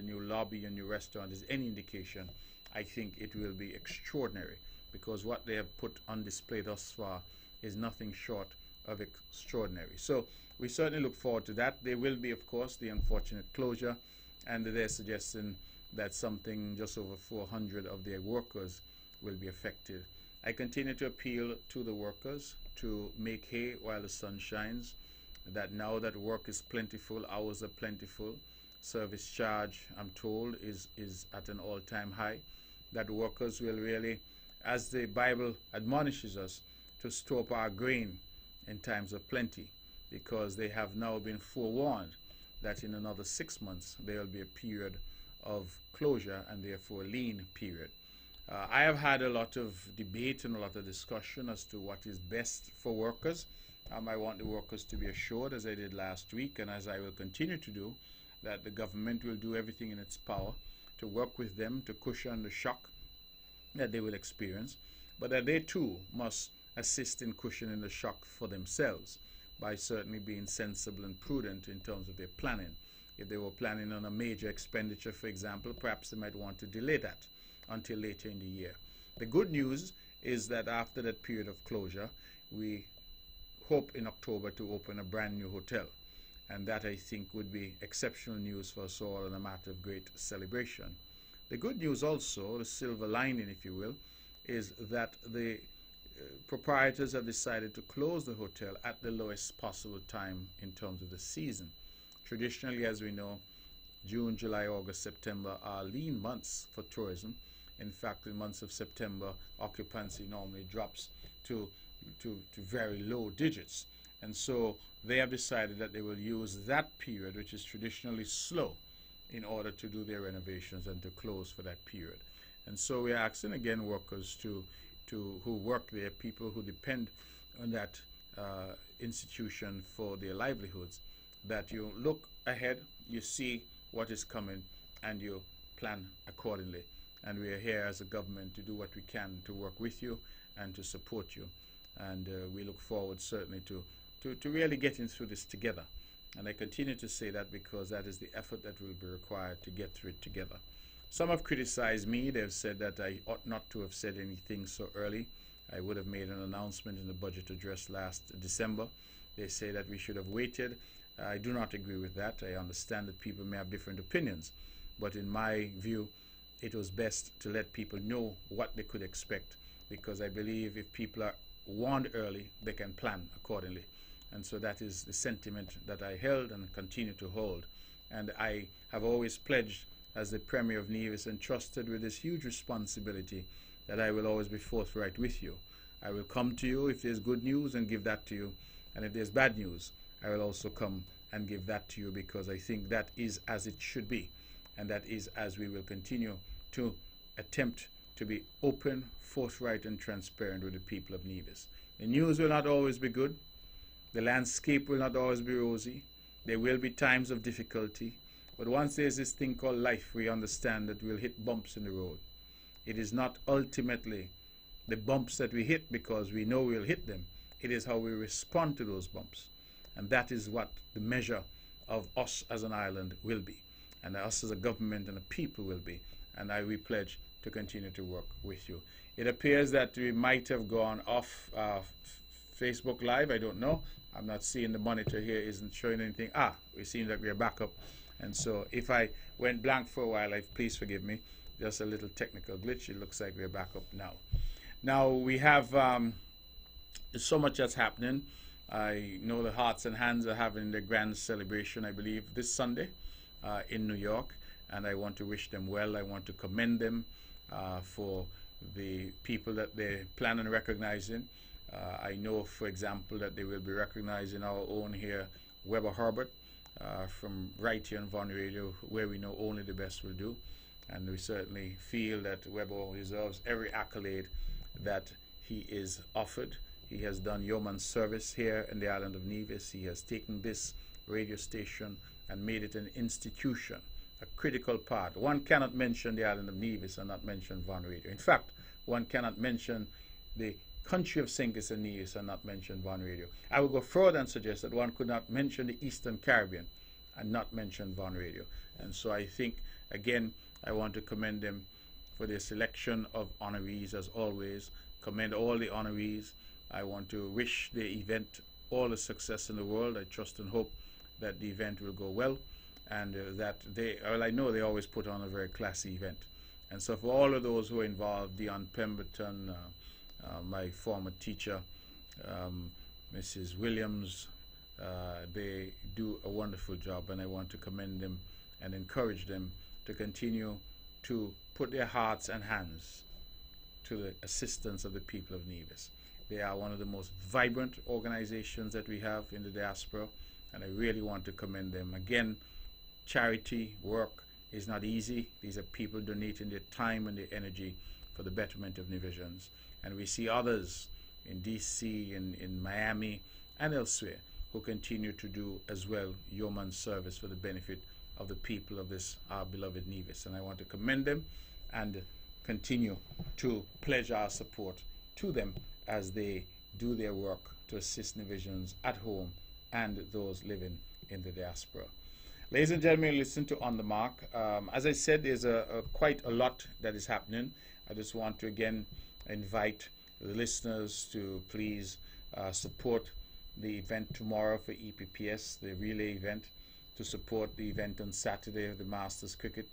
the new lobby and new restaurant is any indication, I think it will be extraordinary, because what they have put on display thus far is nothing short of extraordinary. So we certainly look forward to that. There will be, of course, the unfortunate closure, and they're suggesting that something just over 400 of their workers will be affected. I continue to appeal to the workers to make hay while the sun shines, that now that work is plentiful, hours are plentiful, service charge, I'm told, is at an all-time high, that workers will really, as the Bible admonishes us, to store up our grain in times of plenty, because they have now been forewarned that in another 6 months there will be a period of closure, and therefore a lean period. I have had a lot of debate and a lot of discussion as to what is best for workers. I want the workers to be assured, as I did last week, and as I will continue to do, that the government will do everything in its power to work with them to cushion the shock that they will experience, but that they too must assist in cushioning the shock for themselves by certainly being sensible and prudent in terms of their planning. If they were planning on a major expenditure, for example, perhaps they might want to delay that until later in the year. The good news is that after that period of closure, we hope in October to open a brand new hotel, and that, I think, would be exceptional news for us all and a matter of great celebration. The good news also, the silver lining, if you will, is that the proprietors have decided to close the hotel at the lowest possible time in terms of the season. Traditionally, as we know, June, July, August, September are lean months for tourism. In fact, in the months of September, occupancy normally drops to very low digits. And so they have decided that they will use that period, which is traditionally slow, in order to do their renovations and to close for that period. And so we're asking again workers who work there, people who depend on that institution for their livelihoods, that you look ahead, you see what is coming, and you plan accordingly. And we are here as a government to do what we can to work with you and to support you. And we look forward certainly to really getting through this together. And I continue to say that because that is the effort that will be required to get through it together. Some have criticized me. They've said that I ought not to have said anything so early. I would have made an announcement in the budget address last December. They say that we should have waited. I do not agree with that. I understand that people may have different opinions, but in my view, it was best to let people know what they could expect, because I believe if people are warned early, they can plan accordingly. And so that is the sentiment that I held and continue to hold. And I have always pledged, as the Premier of Nevis, entrusted with this huge responsibility, that I will always be forthright with you. I will come to you if there's good news and give that to you. And if there's bad news, I will also come and give that to you, because I think that is as it should be. And that is as we will continue to attempt to be open, forthright, and transparent with the people of Nevis. The news will not always be good. The landscape will not always be rosy. There will be times of difficulty. But once there's this thing called life, we understand that we'll hit bumps in the road. It is not ultimately the bumps that we hit because we know we'll hit them. It is how we respond to those bumps. And that is what the measure of us as an island will be, and us as a government and a people will be. And we pledge to continue to work with you. It appears that we might have gone off Facebook Live. I don't know. I'm not seeing the monitor here isn't showing anything. We seem that we're back up. And so if I went blank for a while, please forgive me. Just a little technical glitch. It looks like we're back up now. Now we have so much that's happening. I know the Hearts and Hands are having their grand celebration, I believe, this Sunday in New York. And I want to wish them well. I want to commend them for the people that they plan on recognizing. I know, for example, that they will be recognizing our own here, Weber Herbert, from right here on Von Radio, where we know only the best will do. And we certainly feel that Weber deserves every accolade that he is offered. He has done yeoman's service here in the island of Nevis. He has taken this radio station and made it an institution, a critical part. One cannot mention the island of Nevis and not mention Von Radio. In fact, one cannot mention the country of St. Kitts and Nevis and not mention Von Radio. I will go further and suggest that one could not mention the Eastern Caribbean and not mention Von Radio. And so I think Again, I want to commend them for their selection of honorees as always. Commend all the honorees. I want to wish the event all the success in the world. I trust and hope that the event will go well, and that I know they always put on a very classy event. And so for all of those who are involved, Dion Pemberton, my former teacher, Mrs. Williams, they do a wonderful job, and I want to commend them and encourage them to continue to put their hearts and hands to the assistance of the people of Nevis. They are one of the most vibrant organizations that we have in the diaspora, and I really want to commend them. Again, charity work is not easy. These are people donating their time and their energy for the betterment of Nevisians. And we see others in DC, in Miami, and elsewhere who continue to do as well yeoman service for the benefit of the people of this our beloved Nevis. And I want to commend them and continue to pledge our support to them as they do their work to assist Nevisians at home and those living in the diaspora. Ladies and gentlemen, listen to On the Mark. As I said, there's quite a lot that is happening. I just want to again invite the listeners to please support the event tomorrow for EPPS, the relay event, to support the event on Saturday of the Masters Cricket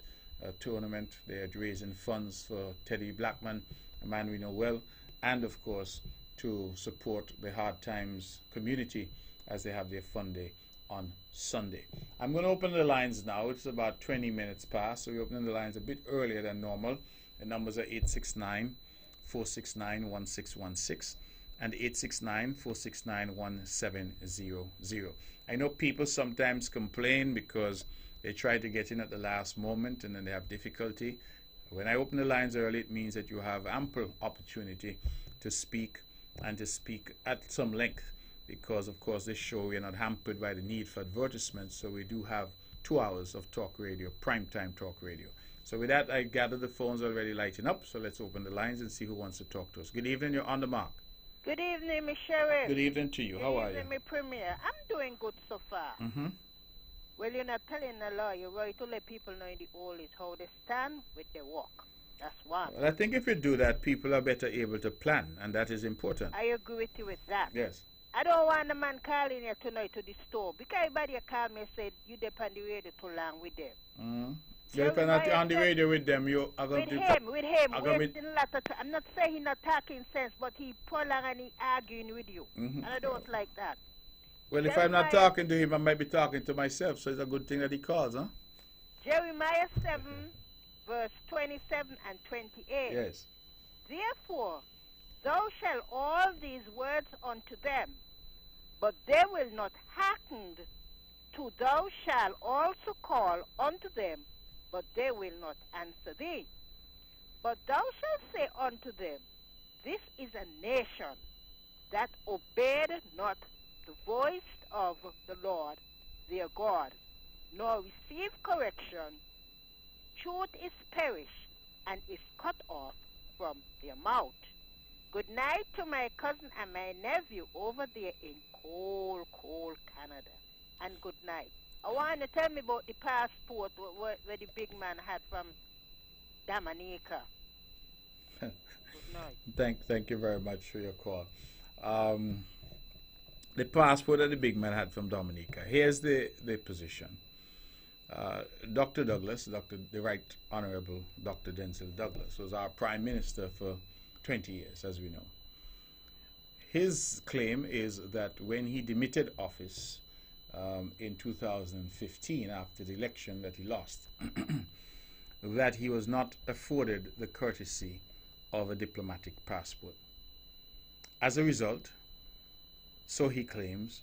Tournament. They are raising funds for Teddy Blackman, a man we know well, and of course to support the Hard Times community as they have their fun day on Sunday. I'm going to open the lines now. It's about 20 minutes past, so we're opening the lines a bit earlier than normal. The numbers are 869-469-1616 and 869-469-1700. I know people sometimes complain because they try to get in at the last moment and then they have difficulty. When I open the lines early, it means that you have ample opportunity to speak, and to speak at some length, because of course this show, we are not hampered by the need for advertisements, so we do have 2 hours of talk radio, primetime talk radio. So with that, I gather the phones are already lighting up, so let's open the lines and see who wants to talk to us. Good evening, you're on the mark. Good evening, Miss Sheriff. Good evening to you. How are you? Good evening, my Premier. I'm doing good so far. Well, you're not telling the law. You're right to let people know in the old is how they stand with their walk. That's one. Well, I think if you do that, people are better able to plan, and that is important. I agree with you with that. Yes. I don't want a man calling you tonight to the store, because everybody call me and said, you depend on the radio too long with them. You depend on the radio with them. You are going with him. I'm not saying he's not talking sense, but he prolong and he arguing with you. And I don't like that. Well, if I'm not talking to him, I might be talking to myself, so it's a good thing that he calls, huh? Jeremiah 7, verse 27 and 28. Yes. Therefore, thou shalt all these words unto them, but they will not hearken to thou shalt also call unto them, but they will not answer thee. But thou shalt say unto them, this is a nation that obeyed not the voice of the Lord their God, nor receive correction. Truth is perished and is cut off from their mouth. Good night to my cousin and my nephew over there in cold, cold Canada. And good night. I want to tell me about the passport where the big man had from Dominica. Good night. Thank you very much for your call. The passport that the big man had from Dominica. Here's the position. Dr. Douglas, the Right Honorable Dr. Denzil Douglas, was our Prime Minister for 20 years, as we know. His claim is that when he demitted office in 2015, after the election that he lost, that he was not afforded the courtesy of a diplomatic passport. As a result, so he claims,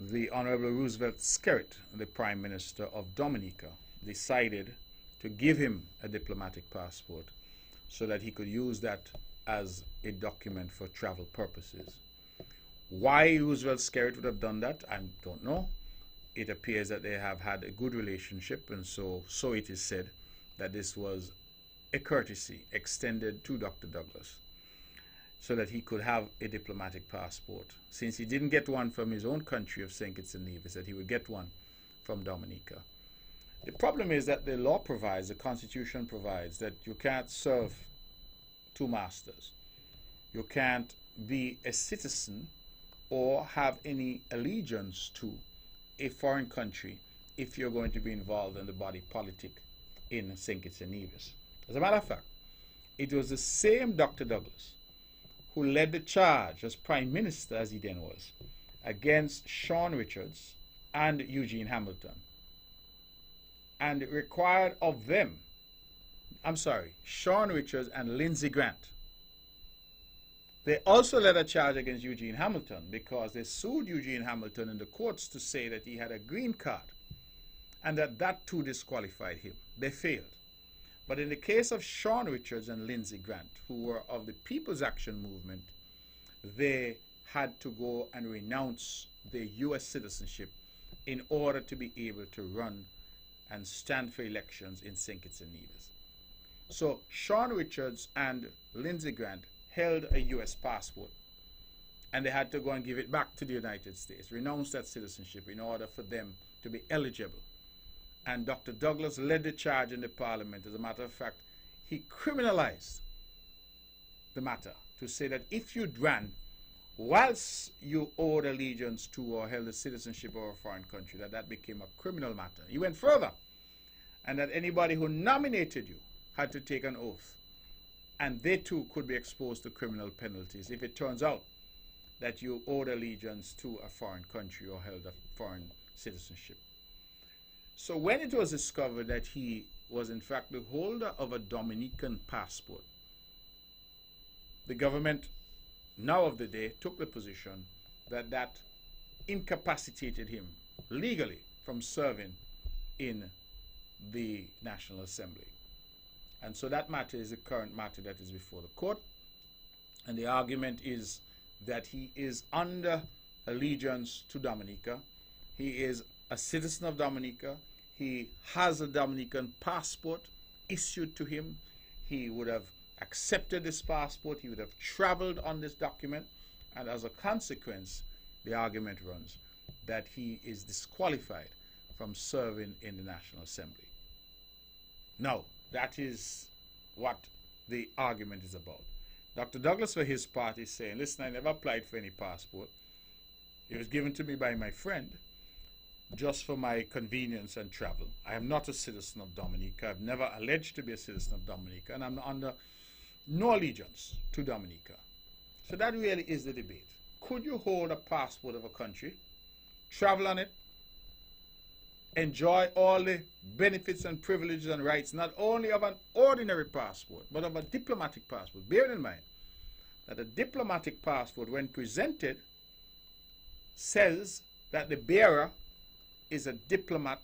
the Honorable Roosevelt Skerrit, the Prime Minister of Dominica, decided to give him a diplomatic passport so that he could use that as a document for travel purposes. Why Roosevelt Skerrit would have done that, I don't know. It appears that they have had a good relationship, and so it is said that this was a courtesy extended to Dr. Douglas so that he could have a diplomatic passport. Since he didn't get one from his own country of St. Kitts and Nevis, that he would get one from Dominica. The problem is that the law provides, the Constitution provides, that you can't serve two masters. You can't be a citizen or have any allegiance to a foreign country if you're going to be involved in the body politic in St. Kitts and Nevis. As a matter of fact, it was the same Dr. Douglas who led the charge as Prime Minister, as he then was, against Sean Richards and Eugene Hamilton, and required of them, Sean Richards and Lindsey Grant. They also led a charge against Eugene Hamilton because they sued Eugene Hamilton in the courts to say that he had a green card and that too disqualified him. They failed. But in the case of Sean Richards and Lindsey Grant, who were of the People's Action Movement, they had to go and renounce their U.S. citizenship in order to be able to run and stand for elections in St. Kitts and Nevis. So Sean Richards and Lindsey Grant held a U.S. passport, and they had to go and give it back to the United States, renounce that citizenship in order for them to be eligible. And Dr. Douglas led the charge in the Parliament. As a matter of fact, he criminalized the matter to say that if you ran whilst you owed allegiance to or held a citizenship of a foreign country, that became a criminal matter. He went further, and that anybody who nominated you had to take an oath, and they too could be exposed to criminal penalties if it turns out that you owed allegiance to a foreign country or held a foreign citizenship. So when it was discovered that he was in fact the holder of a Dominican passport, the government now of the day took the position that incapacitated him legally from serving in the National Assembly. And so that matter is the current matter that is before the court. And the argument is that he is under allegiance to Dominica. He is a citizen of Dominica. He has a Dominican passport issued to him. He would have accepted this passport. He would have traveled on this document. And as a consequence, the argument runs that he is disqualified from serving in the National Assembly. Now, that is what the argument is about. Dr. Douglas, for his part, is saying, listen, I never applied for any passport. It was given to me by my friend just for my convenience and travel. I am not a citizen of Dominica. I've never alleged to be a citizen of Dominica, and I'm under no allegiance to Dominica. So that really is the debate. Could you hold a passport of a country, travel on it, enjoy all the benefits and privileges and rights, not only of an ordinary passport, but of a diplomatic passport? Bear in mind that a diplomatic passport, when presented, says that the bearer is a diplomat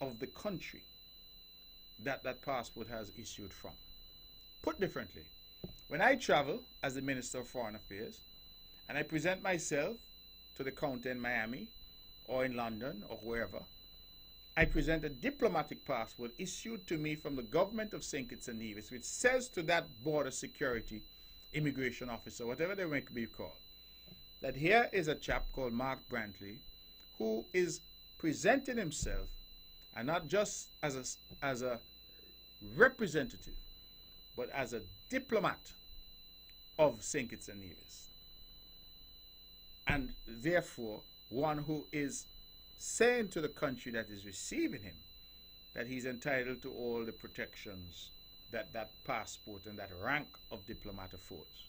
of the country that that passport has issued from. Put differently, when I travel as the Minister of Foreign Affairs and I present myself to the counter in Miami or in London or wherever, I present a diplomatic passport issued to me from the government of St. Kitts and Nevis, which says to that border security immigration officer, whatever they may be called, that here is a chap called Mark Brantley who is presenting himself, and not just as a representative, but as a diplomat of St. Kitts and Nevis, and therefore one who is saying to the country that is receiving him that he's entitled to all the protections that that passport and that rank of diplomat affords.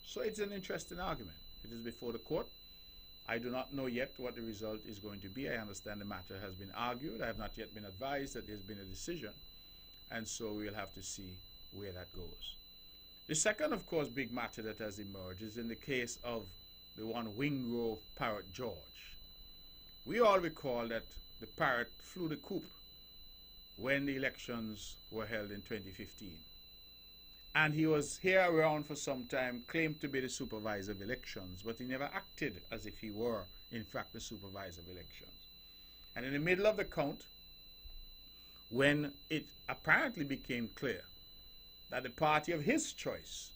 So it's an interesting argument. It is before the court. I do not know yet what the result is going to be. I understand the matter has been argued. I have not yet been advised that there's been a decision, and so we'll have to see where that goes. The second, of course, big matter that has emerged is in the case of the one Wingrove Parrot George. We all recall that the parrot flew the coop when the elections were held in 2015. And he was here around for some time, claimed to be the supervisor of elections, but he never acted as if he were, in fact, the supervisor of elections. And in the middle of the count, when it apparently became clear that the party of his choice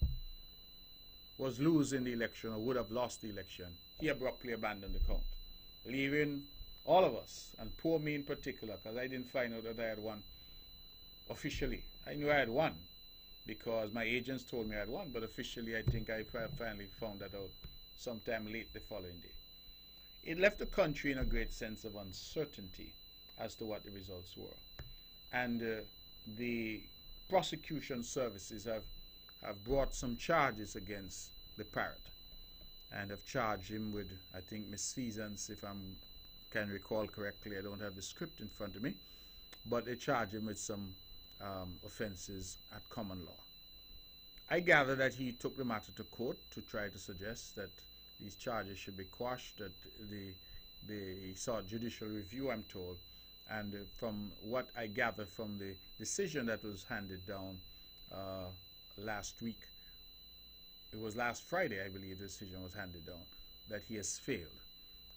was losing the election or would have lost the election, he abruptly abandoned the count, leaving all of us, and poor me in particular, because I didn't find out that I had won officially. I knew I had won because my agents told me I had won, but officially I think I finally found that out sometime late the following day. It left the country in a great sense of uncertainty as to what the results were. And the prosecution services have brought some charges against the parrot and have charged him with, I think, misfeasance, if I can recall correctly. I don't have the script in front of me, but they charge him with some offenses at common law. I gather that he took the matter to court to try to suggest that these charges should be quashed, that he sought judicial review, I'm told, and from what I gather from the decision that was handed down last week, it was last Friday, I believe, the decision was handed down, that he has failed.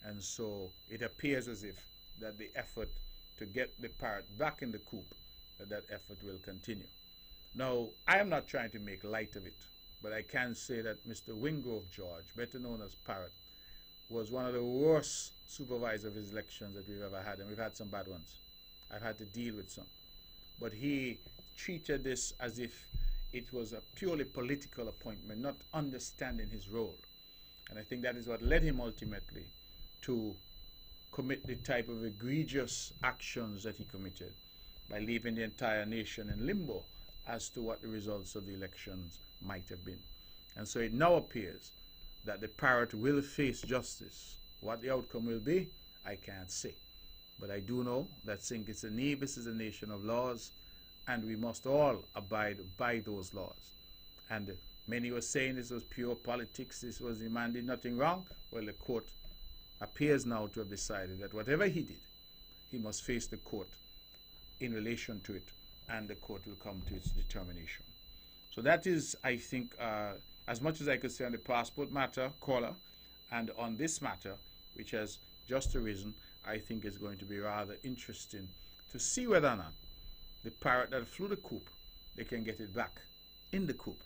And so it appears as if that the effort to get the parrot back in the coop, that effort will continue. Now, I am not trying to make light of it, but I can say that Mr. Wingrove George, better known as Parrot, was one of the worst supervisors of his elections that we've ever had, and we've had some bad ones. I've had to deal with some. But he treated this as if it was a purely political appointment, not understanding his role. And I think that is what led him ultimately to commit the type of egregious actions that he committed by leaving the entire nation in limbo as to what the results of the elections might have been. And so it now appears that the parrot will face justice. What the outcome will be, I can't say. But I do know that St. Kitts and Nevis is a nation of laws, and we must all abide by those laws. And many were saying this was pure politics, this was demanding nothing wrong. Well, the court appears now to have decided that whatever he did, he must face the court in relation to it, and the court will come to its determination. So that is, I think, as much as I could say on the passport matter, caller, and on this matter, which has just arisen. I think it's going to be rather interesting to see whether or not the parrot that flew the coop, they can get it back in the coop.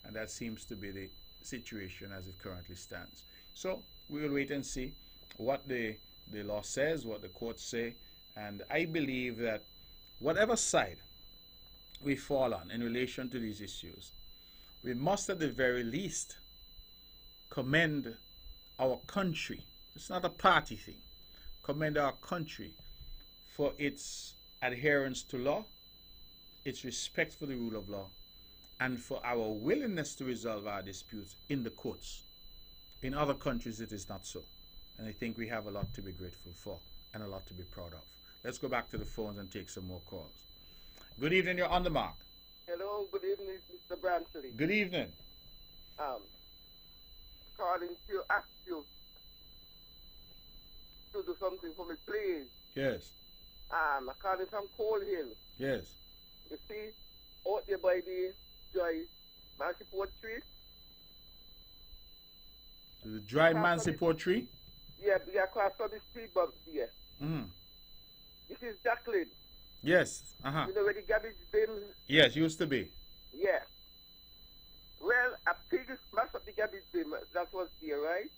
And that seems to be the situation as it currently stands. So we will wait and see what the law says, what the courts say, and I believe that whatever side we fall on in relation to these issues, we must at the very least commend our country. It's not a party thing. Commend our country for its adherence to law, its respect for the rule of law, and for our willingness to resolve our disputes in the courts. In other countries, it is not so. And I think we have a lot to be grateful for and a lot to be proud of. Let's go back to the phones and take some more calls. Good evening, you're on the mark. Hello, good evening, Mr. Brantley. Good evening. Calling to ask you to do something for me, please. Yes. I'm calling from Coal Hill. Yes. You see, out there by the Dry Mansiport tree. The Dry Mansiport tree? Yeah, across from the street bump here. Mm. This is Jacqueline. Yes. You know where the garbage bin? Yes, used to be. Yeah. Well, a pig smashed up the garbage bin that was there, right?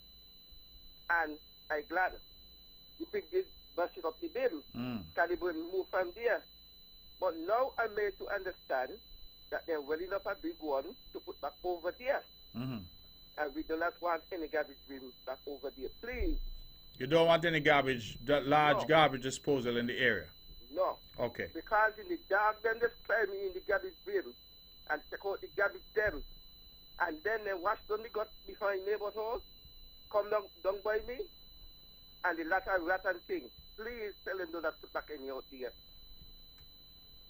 And I'm glad the pig did mash it up the bin. Calibre moved from there. But now I'm made to understand that they're welling up a big one to put back over there. And we do not want any garbage bin back over there. Please. You don't want any garbage, that large garbage disposal in the area? No. Okay. Because in the dark, then they spray me in the garbage bin and take out the garbage them. And then they wash down the gut behind neighbor's house, come down by me, and the rotten thing. Please tell them do not put back any out there.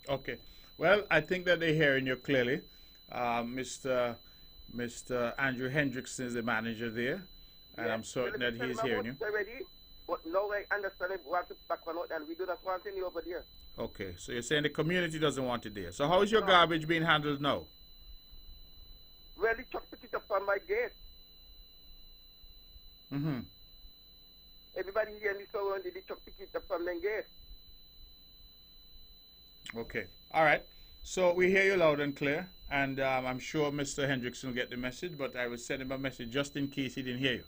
Okay. Well, I think that they're hearing you clearly. Mr. Andrew Hendrickson is the manager there, and I'm certain that he is hearing you. Already, but now I understand we want to put back one out, and we do not want any over there. Okay, so you're saying the community doesn't want it there. So how is your garbage being handled now? Well, the truck pick it up on my gate. Everybody here in the surrounding, the truck pick it up from their gate. Okay. All right. So we hear you loud and clear, and I'm sure Mr. Hendrickson will get the message, but I will send him a message just in case he didn't hear you.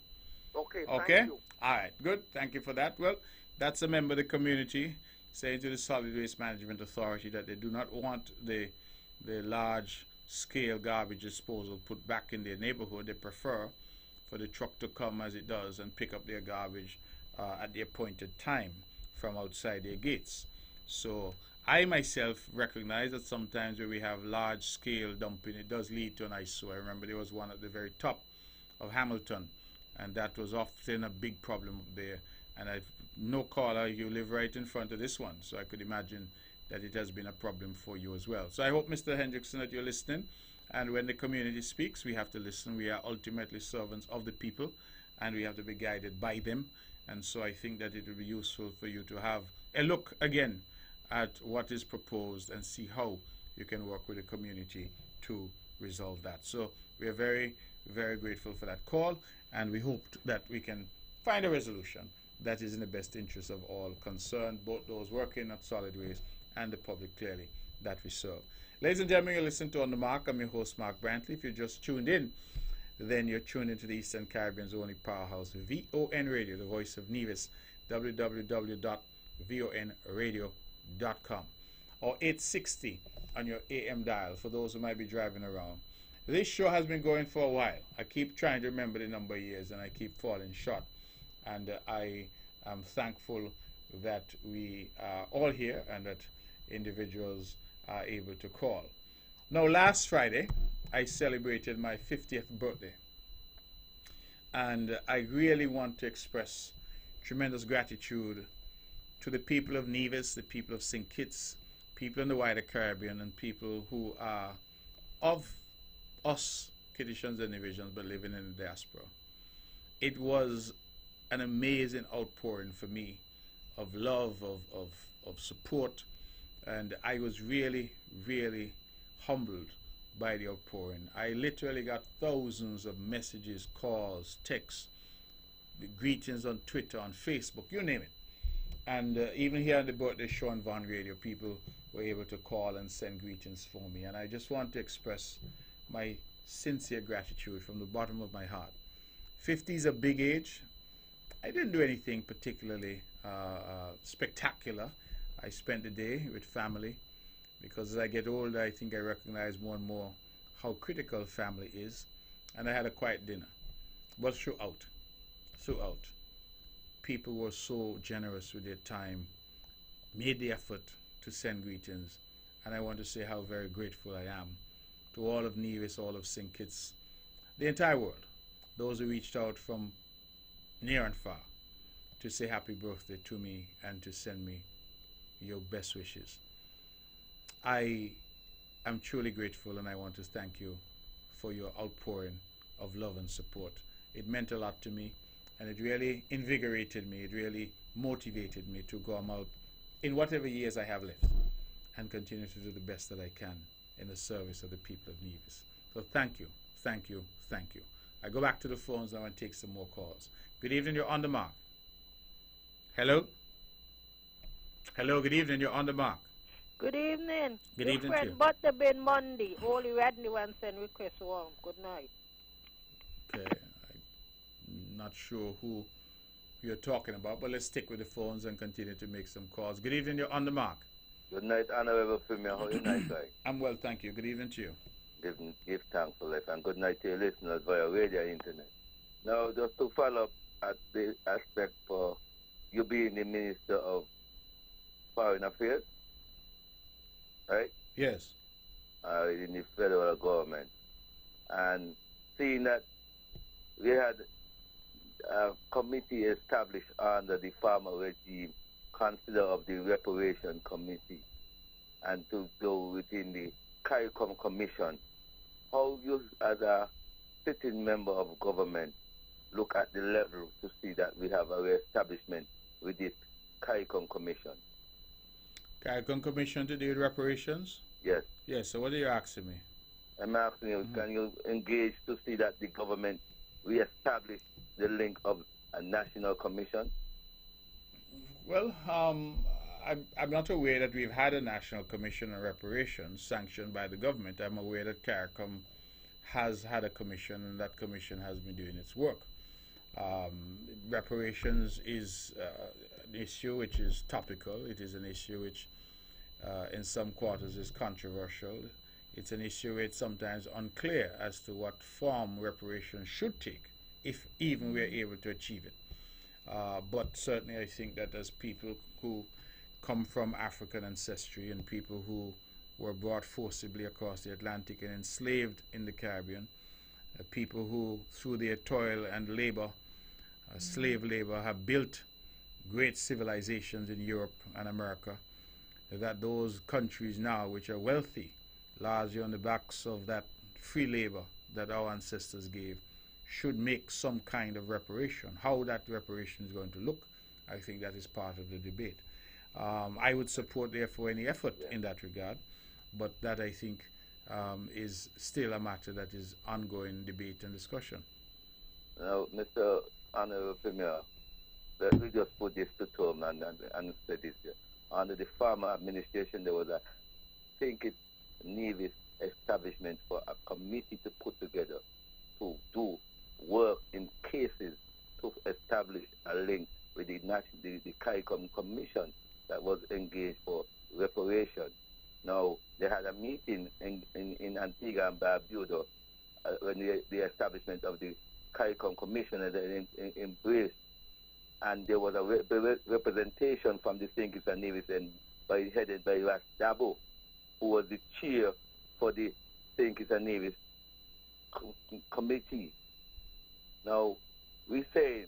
Okay. Okay? Thank you. All right. Good. Thank you for that. Well, That's a member of the community saying to the Solid Waste Management Authority that they do not want the large scale garbage disposal put back in their neighborhood. They prefer for the truck to come as it does and pick up their garbage at the appointed time from outside their gates. So I myself recognize that sometimes when we have large scale dumping, it does lead to an eyesore. I remember there was one at the very top of Hamilton, and that was often a big problem up there. And I've no caller, you live right in front of this one, so I could imagine that it has been a problem for you as well. So I hope, Mr. Hendrickson, that you're listening. And when the community speaks, we have to listen. We are ultimately servants of the people, and we have to be guided by them. And so I think that it will be useful for you to have a look again at what is proposed and see how you can work with the community to resolve that. So we are very, very grateful for that call, and we hope that we can find a resolution that is in the best interest of all concerned, both those working at Solid Waste and the public, clearly, that we serve. Ladies and gentlemen, you listen to On the Mark. I'm your host, Mark Brantley. If you just tuned in, then you're tuned into the Eastern Caribbean's only powerhouse, VON Radio, the voice of Nevis, www.vonradio.com, or 860 on your AM dial for those who might be driving around. This show has been going for a while. I keep trying to remember the number of years, and I keep falling short. And I am thankful that we are all here and that individuals are able to call. Now, last Friday, I celebrated my 50th birthday. And I really want to express tremendous gratitude to the people of Nevis, the people of St. Kitts, people in the wider Caribbean, and people who are of us, Kittitians and Nevisians, but living in the diaspora. It was an amazing outpouring for me of love, of support, and I was really, really humbled by the outpouring. I literally got thousands of messages, calls, texts, greetings on Twitter, on Facebook, you name it. And even here on the birthday show on VON Radio, people were able to call and send greetings for me. And I just want to express my sincere gratitude from the bottom of my heart. 50 is a big age. I didn't do anything particularly spectacular. I spent the day with family, because as I get older, I think I recognize more and more how critical family is. And I had a quiet dinner. But throughout, people were so generous with their time, made the effort to send greetings. And I want to say how very grateful I am to all of Nevis, all of St. Kitts, the entire world, those who reached out from near and far to say happy birthday to me and to send me your best wishes. I am truly grateful, and I want to thank you for your outpouring of love and support. It meant a lot to me, and it really invigorated me. It really motivated me to go out in whatever years I have left and continue to do the best that I can in the service of the people of Nevis. So thank you, thank you, thank you. I go back to the phones now and take some more calls. Good evening, you're on the mark. Hello? Hello, good evening, you're on the mark. Good evening. Good evening to you. But the Ben Monday, Holy Radley one send request warm. Good night. Okay, I'm not sure who you're talking about, but let's stick with the phones and continue to make some calls. Good evening, you're on the mark. Good night, Honorable Premier. How are you night, guy? I'm well, thank you. Good evening to you. Give thanks for life, and good night to your listeners via radio and internet. Now, just to follow up at the aspect for you being the Minister of Foreign Affairs, right? Yes. In the federal government. And seeing that we had a committee established under the former regime, consider of the Reparation Committee, and to go within the CARICOM Commission, how you as a sitting member of government look at the level to see that we have a re-establishment with this CARICOM Commission? CARICOM Commission to do with reparations? Yes. Yes, so what are you asking me? I'm asking you, can you engage to see that the government re-establish the link of a national commission? Well, I'm not aware that we've had a National Commission on Reparations sanctioned by the government. I'm aware that CARICOM has had a commission, and that commission has been doing its work. Reparations is an issue which is topical. It is an issue which in some quarters is controversial. It's an issue which sometimes unclear as to what form reparations should take, if even we are able to achieve it. But certainly I think that as people who come from African ancestry and people who were brought forcibly across the Atlantic and enslaved in the Caribbean, people who through their toil and labor, slave labor, have built great civilizations in Europe and America, that those countries now which are wealthy, largely on the backs of that free labor that our ancestors gave, should make some kind of reparation. How that reparation is going to look, I think that is part of the debate. I would support, therefore, any effort in that regard, but that, I think, is still a matter that is ongoing debate and discussion. Now, Mr. Honorable Premier, let me just put this to term and say this here. Under the former administration, there was Nevis establishment for a committee to put together to do work in cases to establish a link with the CARICOM Commission that was engaged for reparation. Now, they had a meeting in Antigua and Barbuda when the establishment of the CARICOM Commission embraced, and there was a representation from the St. Kitts and Nevis and headed by Ras Dabo, who was the chair for the St. Kitts and Nevis committee. Now, we say,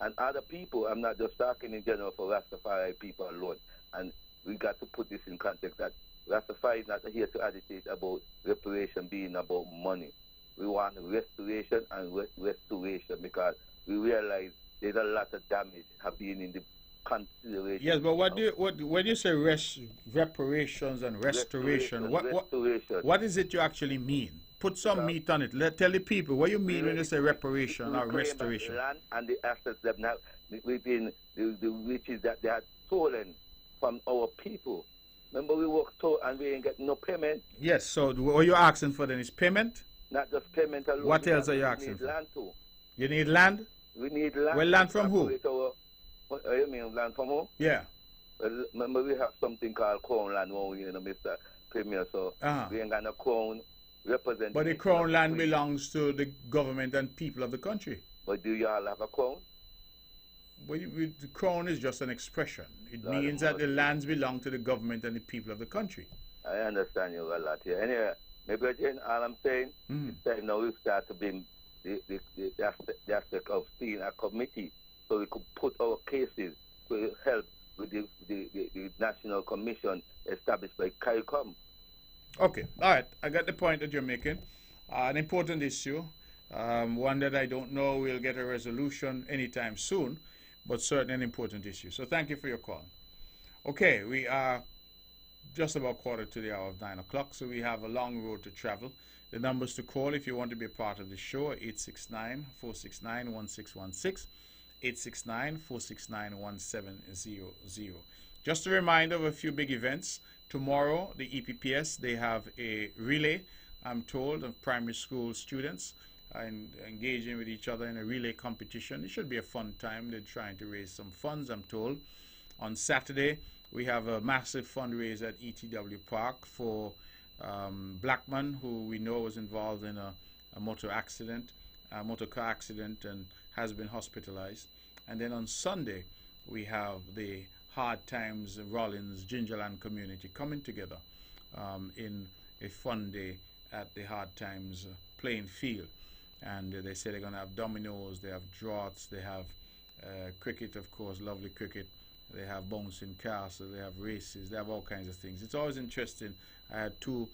and other people, I'm not just talking in general for Rastafari people alone, and we got to put this in context that Rastafari is not here to agitate about reparation being about money. We want restoration and restoration because we realize there's a lot of damage have been in the consideration. Yes, but when you say reparations and restoration, what is it you actually mean? Put some meat on it. Tell the people what you mean when you say reparation or restoration. Land and the assets that now within the riches that they had stolen from our people. Remember, we worked so and we ain't get no payment. Yes. So what you're asking for then is payment. Not just payment alone. What else are you asking for? Land too. You need land. We need land. Well, land from who? What you mean, land from who? Yeah. Well, remember, we have something called crown land, Mr. Premier. So we ain't got no crown. But the crown land belongs to the government and people of the country. But do you all have a crown? Well, the crown is just an expression. It means that the lands belong to the government and the people of the country. I understand you a lot here. Anyway, maybe again, all I'm saying is that now we start to bring the aspect of seeing a committee so we could put our cases to help with the National Commission established by CARICOM. Okay, all right. I got the point that you're making. An important issue, one that I don't know will get a resolution anytime soon, but certainly an important issue. So thank you for your call. Okay, we are just about quarter to the hour of 9 o'clock, so we have a long road to travel. The numbers to call if you want to be a part of the show are 869-469-1616, 869-469-1700. Just a reminder of a few big events. Tomorrow, the EPPS, they have a relay, I'm told, of primary school students engaging with each other in a relay competition. It should be a fun time. They're trying to raise some funds, I'm told. On Saturday, we have a massive fundraiser at ETW Park for Blackman, who we know was involved in a motor car accident, and has been hospitalized. And then on Sunday, we have the Hard Times Rollins Gingerland community coming together in a fun day at the Hard Times playing field. And they say they're going to have dominoes, they have draughts, they have cricket, of course, lovely cricket. They have bouncing castle, they have races, they have all kinds of things. It's always interesting. I had two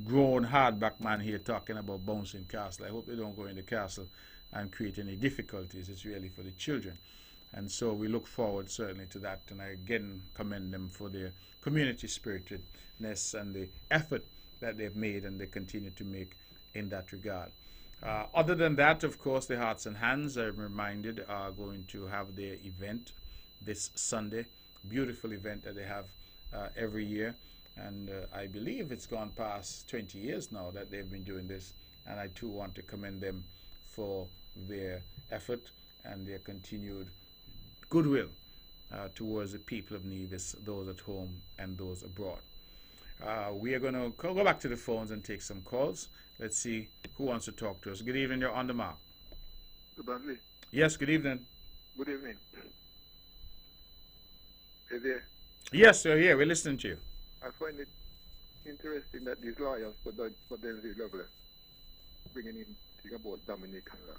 grown hardback men here talking about bouncing castle. I hope they don't go in the castle and create any difficulties. It's really for the children. And so we look forward certainly to that, and I again commend them for their community spiritedness and the effort that they've made and they continue to make in that regard. Other than that, of course, the Hearts and Hands, I'm reminded, are going to have their event this Sunday. Beautiful event that they have every year, and I believe it's gone past 20 years now that they've been doing this, and I too want to commend them for their effort and their continued goodwill towards the people of Nevis, those at home and those abroad. We are going to go back to the phones and take some calls. Let's see who wants to talk to us. Good evening, you're on the mark. Good Yes, good evening. Good evening. Are you there? Yes, sir, yeah, we're listening to you. I find it interesting that these lawyers for Denzel Douglas bringing in thing about Dominican law.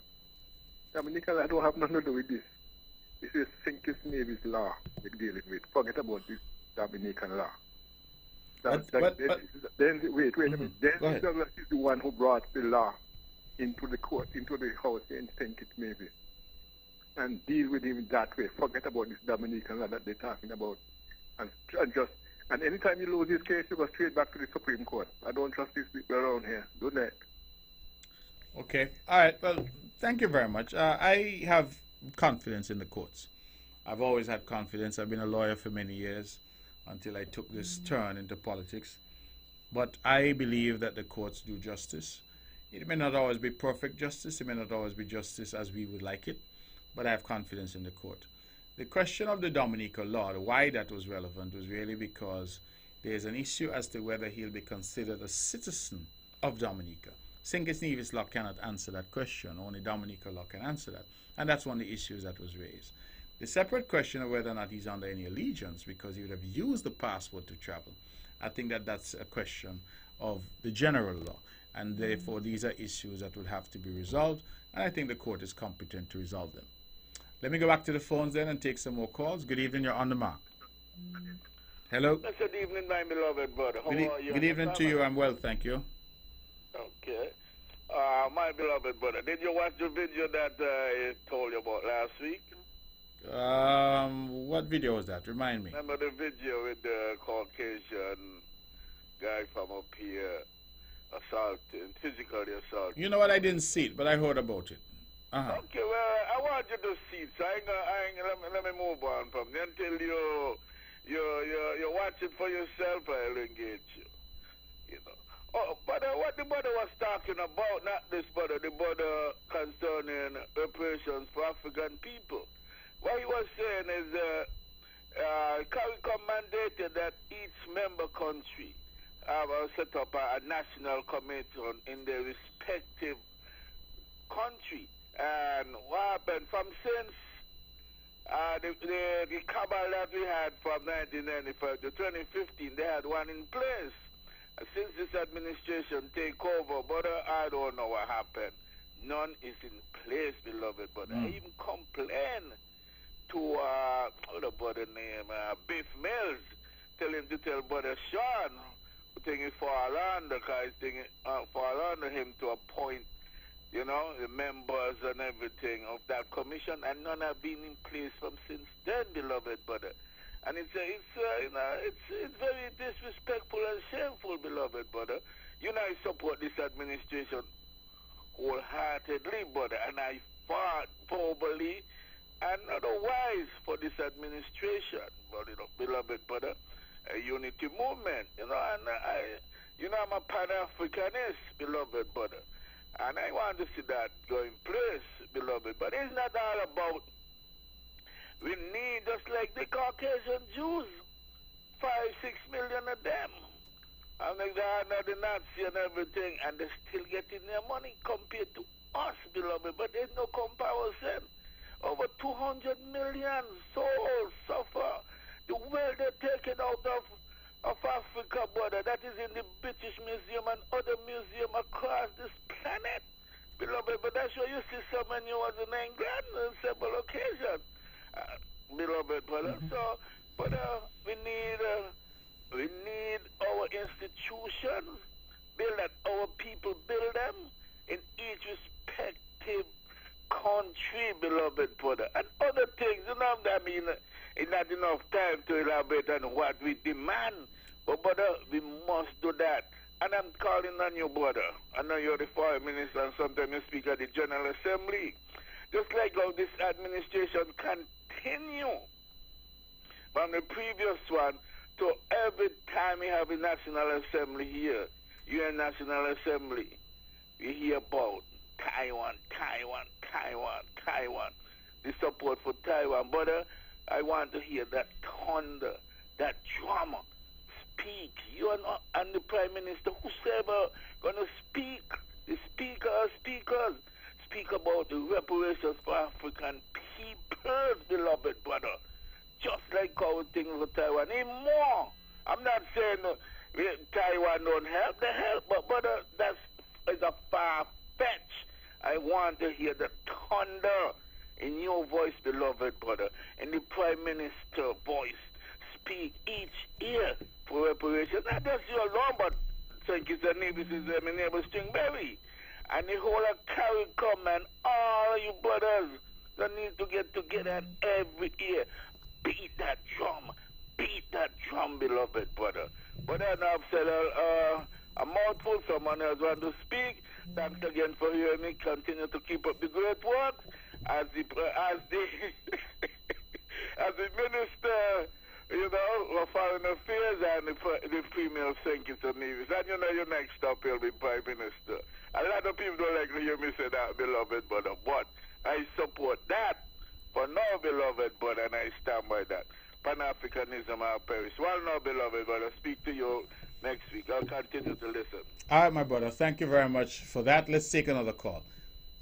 Dominican law don't have nothing to do with this. This is St. Kitts Nevis law we're dealing with. Forget about this Dominican law. Wait a minute. Denzel Douglas is the one who brought the law into the court, into the house in St. Kitts Nevis, and deal with him that way. Forget about this Dominican law that they're talking about, and anytime you lose this case, you go straight back to the Supreme Court. I don't trust these people around here. Good night. Okay. All right. Well, thank you very much. I have confidence in the courts. I've always had confidence. I've been a lawyer for many years until I took this turn into politics. But I believe that the courts do justice. It may not always be perfect justice. It may not always be justice as we would like it. But I have confidence in the court. The question of the Dominica law, why that was relevant, was really because there's an issue as to whether he'll be considered a citizen of Dominica. St. Kitts Nevis law cannot answer that question. Only Dominica law can answer that. And that's one of the issues that was raised. The separate question of whether or not he's under any allegiance because he would have used the passport to travel, I think that that's a question of the general law. And therefore, these are issues that would have to be resolved. And I think the court is competent to resolve them. Let me go back to the phones then and take some more calls. Good evening, you're on the mark. Hello? Good evening, my beloved brother. How are you? Good evening to you. I'm well, thank you. Okay. My beloved brother, did you watch the video that I told you about last week? What video was that? Remind me. Remember the video with the Caucasian guy from up here physically assaulting? You know what? I didn't see it, but I heard about it. Okay, well, I want you to see it, so let me move on from there until you watch it for yourself. I'll engage you. You know. Oh, but what the brother was talking about, not this brother, the brother concerning reparations for African people. What he was saying is CARICOM mandated that each member country set up a national commission in their respective country. And what happened from since the cabal that we had from 1995 to 2015, they had one in place. Since this administration take over, but I don't know what happened. None is in place, beloved. But I even complain to the brother name Biff Mills, tell him to tell brother Sean, who think it fall under, because think fall under him to appoint, you know, the members and everything of that commission, and none have been in place from since then, beloved brother. And it's very disrespectful and shameful, beloved brother. You know, I support this administration wholeheartedly, brother, and I fought verbally and otherwise for this administration, but, you know, beloved brother, a unity movement, you know, and I'm a Pan-Africanist, beloved brother. And I want to see that go in place, beloved. But it's not all about, we need, just like the Caucasian Jews, 5-6 million of them. And they are the Nazi and everything, and they're still getting their money compared to us, beloved. But there's no comparison. Over 200 million souls suffer. The wealth they're taken out of Africa, brother, that is in the British Museum and other museums across this planet, beloved. But that's why you see so many was in England on several occasions, beloved brother. So, but we need our institutions, build that our people build them in each respective country, beloved brother, and other things. You know, I mean, it's not enough time to elaborate on what we demand, but brother, we must do that. And I'm calling on you, brother. I know you're the foreign minister, and sometimes you speak at the General Assembly. Just like how this administration continue from the previous one to every time we have a National Assembly here, UN National Assembly, we hear about Taiwan, the support for Taiwan. Brother, I want to hear that thunder, that drama. Speak. You and the Prime Minister, whosoever gonna speak, the speakers, speak about the reparations for African peoples, beloved brother. Just like our things with Taiwan. Even more. I'm not saying Taiwan don't help, they help, but brother, that's a far-fetch. I want to hear the thunder in your voice, beloved brother, in the Prime Minister voice. Speak each ear for reparations. Not just you alone, but St. Kitts and Nevis is my neighbor Stingberry. And the whole of CARICOM and all you brothers that need to get together and every ear. Beat that drum, beloved brother. But then I've said a mouthful, someone else want to speak. Thanks again for hearing me. Continue to keep up the great work as the as the minister, you know, of Foreign Affairs and the female St. Kitts and Nevis. And you know, your next stop will be Prime Minister. A lot of people don't like to hear me say that, beloved brother, but I support that for now, beloved brother, and I stand by that. Pan-Africanism will perish. Well, now, beloved brother, speak to you next week. I'll continue to listen. All right, my brother. Thank you very much for that. Let's take another call.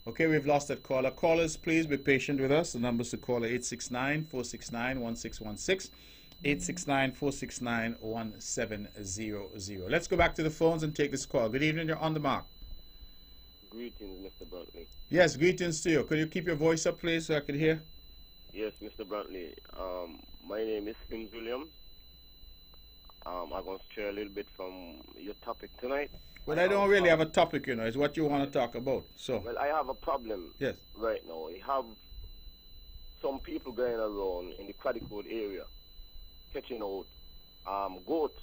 Okay, we've lost that caller. Callers, please be patient with us. The numbers to call are 869-469-1616, 869-469-1700. Let's go back to the phones and take this call. Good evening. You're on the mark. Greetings, Mr. Brantley. Yes, greetings to you. Could you keep your voice up, please, so I could hear? Yes, Mr. Brantley. My name is Sims Williams. I'm going to share a little bit from your topic tonight. Well, I don't really have a topic, you know. It's what you want to talk about. So. Well, I have a problem yes. right now. I have some people going around in the Craddock area catching out goats.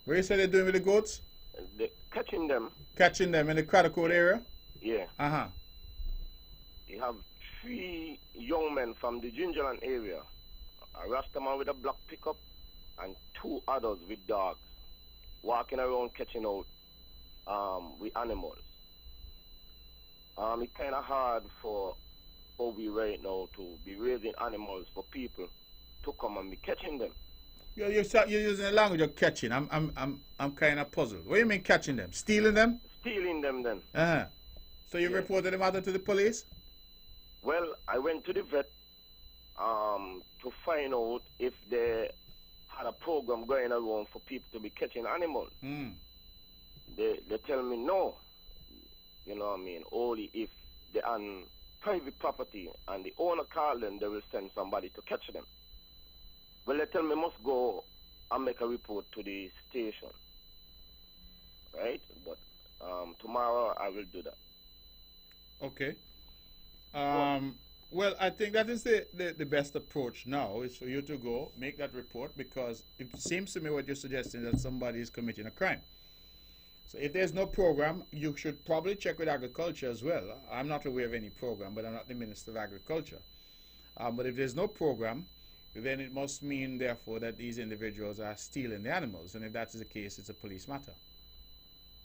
What you say they're doing with the goats? They're catching them. Catching them in the Craddock area? Yeah. Uh-huh. You have 3 young men from the Gingerland area. A Rastaman with a black pickup and 2 others with dogs walking around catching out with animals. It's kind of hard for we right now to be raising animals for people to come and be catching them. You're using the language of catching. I'm kind of puzzled. What do you mean catching them? Stealing them? Stealing them then. Uh-huh. So you reported the matter to the police? Well, I went to the vet to find out if they had a program going around for people to be catching animals. Mm. They tell me no. You know what I mean? Only if they're on private property and the owner called them, they will send somebody to catch them. Well, they tell me must go and make a report to the station. Right? But tomorrow I will do that. Okay. Well, I think that is the best approach now is for you to go make that report, because it seems to me what you're suggesting that somebody is committing a crime. So if there's no program, you should probably check with agriculture as well. I'm not aware of any program, but I'm not the Minister of Agriculture. But if there's no program, then it must mean, therefore, that these individuals are stealing the animals. And if that is the case, it's a police matter.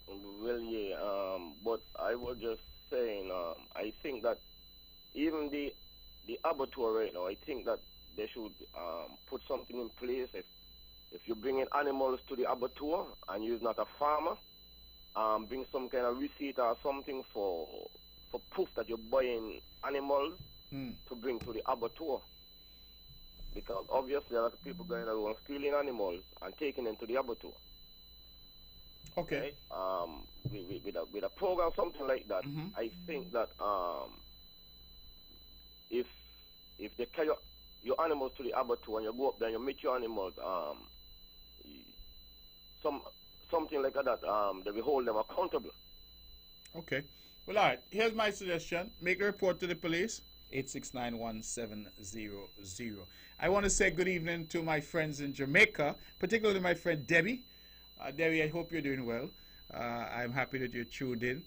Well, yeah, but I was just saying, I think that even the abattoir right now, I think that they should put something in place. If you're bringing animals to the abattoir and you're not a farmer, bring some kind of receipt or something for proof that you're buying animals to bring to the abattoir. Because obviously a lot of people going around stealing animals and taking them to the abattoir. Okay. Right? With a program, something like that, I think that if they carry your animals to the abattoir and you go up there and you meet your animals, something like that, they will hold them accountable. Okay. Well, all right. Here's my suggestion. Make a report to the police. 869-1700. I want to say good evening to my friends in Jamaica, particularly my friend Debbie. Debbie, I hope you're doing well. I'm happy that you're tuned in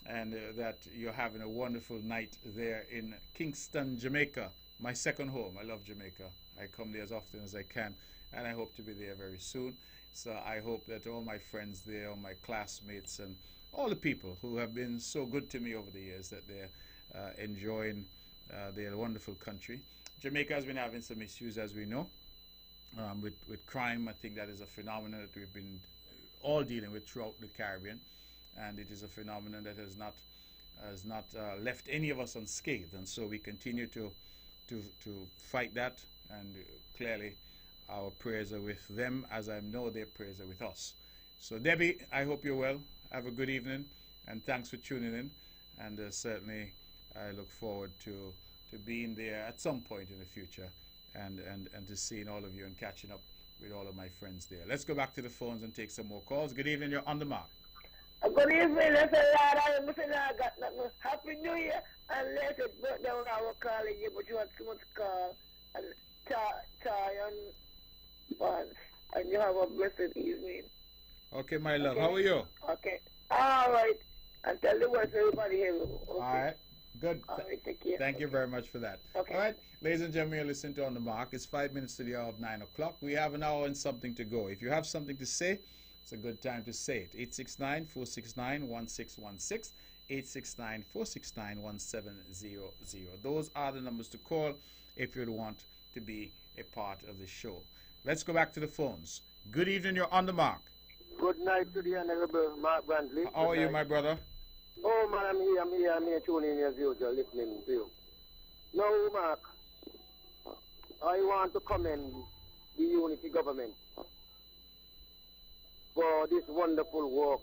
and that you're having a wonderful night there in Kingston, Jamaica, my second home. I love Jamaica. I come there as often as I can, and I hope to be there very soon. So I hope that all my friends there, all my classmates, and all the people who have been so good to me over the years, that they're enjoying their wonderful country. Jamaica has been having some issues, as we know, with crime. I think that is a phenomenon that we've been all dealing with throughout the Caribbean, and it is a phenomenon that has not left any of us unscathed. And so we continue to fight that, and clearly our prayers are with them, as I know their prayers are with us. So Debbie, I hope you're well. Have a good evening, and thanks for tuning in. And certainly I look forward to being there at some point in the future, and to seeing all of you and catching up with all of my friends there. Let's go back to the phones and take some more calls. Good evening, you're on the mark. Good evening, that's a lot. I got nothing. Happy New Year, and let it break down our calling you, but you have too much call and tie and once, and you have a blessed evening. Okay, my love. Okay. How are you? Okay. All right. And tell the words to everybody here. Okay. All right. Good. All right, take care. Thank you very much for that. Okay. All right. Ladies and gentlemen, you're listening to On the Mark. It's 5 minutes to the hour of 9 o'clock. We have an hour and something to go. If you have something to say, it's a good time to say it. 869-469-1616. 869-469-1700. Those are the numbers to call if you want to be a part of the show. Let's go back to the phones. Good evening, you're on the mark. Good night to the Honorable Mark Brantley. How are you, my brother? Oh, man, I'm here tuning in as usual, listening to you. Now, Mark, I want to commend the Unity government for this wonderful work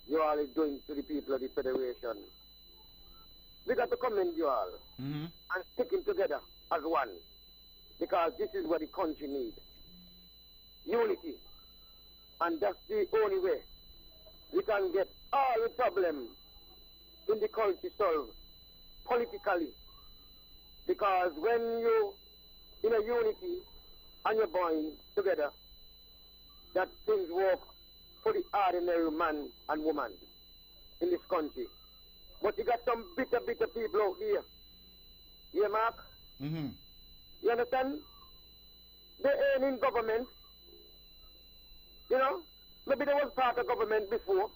you all are doing to the people of the Federation. We got to commend you all and sticking together as one, because this is what the country needs. Unity. And that's the only way we can get all the problems in the country solved politically. Because when you in a unity and you're born together, that things work for the ordinary man and woman in this country. But you got some bitter people out here. Yeah, Mark? You understand? They ain't in government. You know, maybe they was part of government before,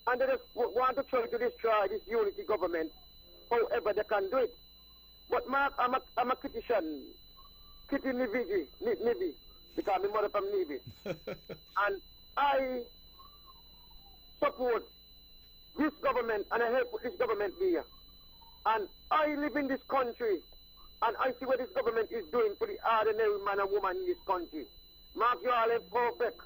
and they just want to try to destroy this unity government however they can do it. But Mark, I'm a critician, Kitty Nibi, because my mother from Nibi. And I support this government, and I help this government be here. And I live in this country, and I see what this government is doing for the ordinary man and woman in this country. Mark, you all are perfect.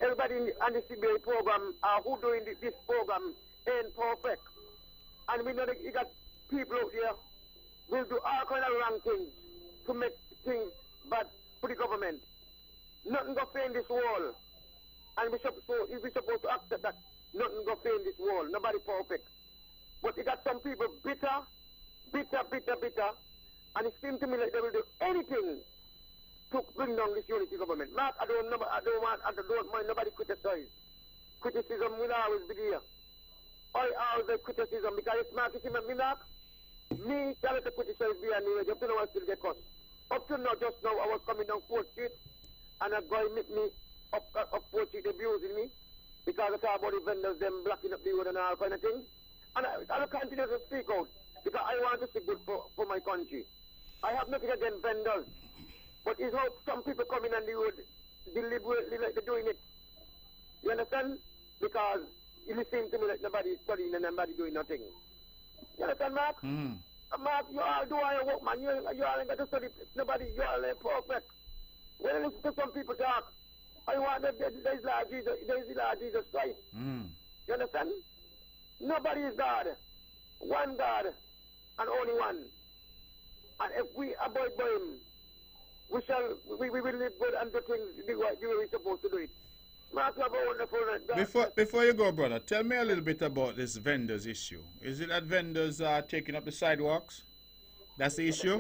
Everybody on the CBA program who doing this program ain't perfect. And we know that you got people out there will do all kind of wrong things to make things bad for the government. Nothing go fail in this world. And we're supposed to accept that nothing go fail in this world. Nobody perfect. But you got some people bitter. And it seems to me like they will do anything to bring down this unity government. Mark, I don't mind nobody criticize. Criticism will always be there. I always criticism because it's Mark, you see me, Mark? Me, tell it to criticize me and up to now I still get cussed. Up to now, just now, I was coming down 4th Street and a guy met me up 4th Street abusing me because I talk about the vendors, them blocking up the road and all kind of things. And I'll continue to speak out because I want to see good for my country. I have nothing against vendors. But it's how some people come in on the road deliberately like they're doing it. You understand? Because it seems to me like nobody's studying and nobody doing nothing. You understand, Mark? Mark, you all do all your work, man. You all ain't got to study. Nobody, you all ain't perfect. When I listen to some people talk, I want that there's the Lord Jesus Christ. You understand? Nobody is God. One God and only one. And if we abide by him, we will live good and do things the way we're supposed to do it. Mark, you have a wonderful night. Before you go, brother, tell me a little bit about this vendors issue. Is it that vendors are taking up the sidewalks? That's the issue?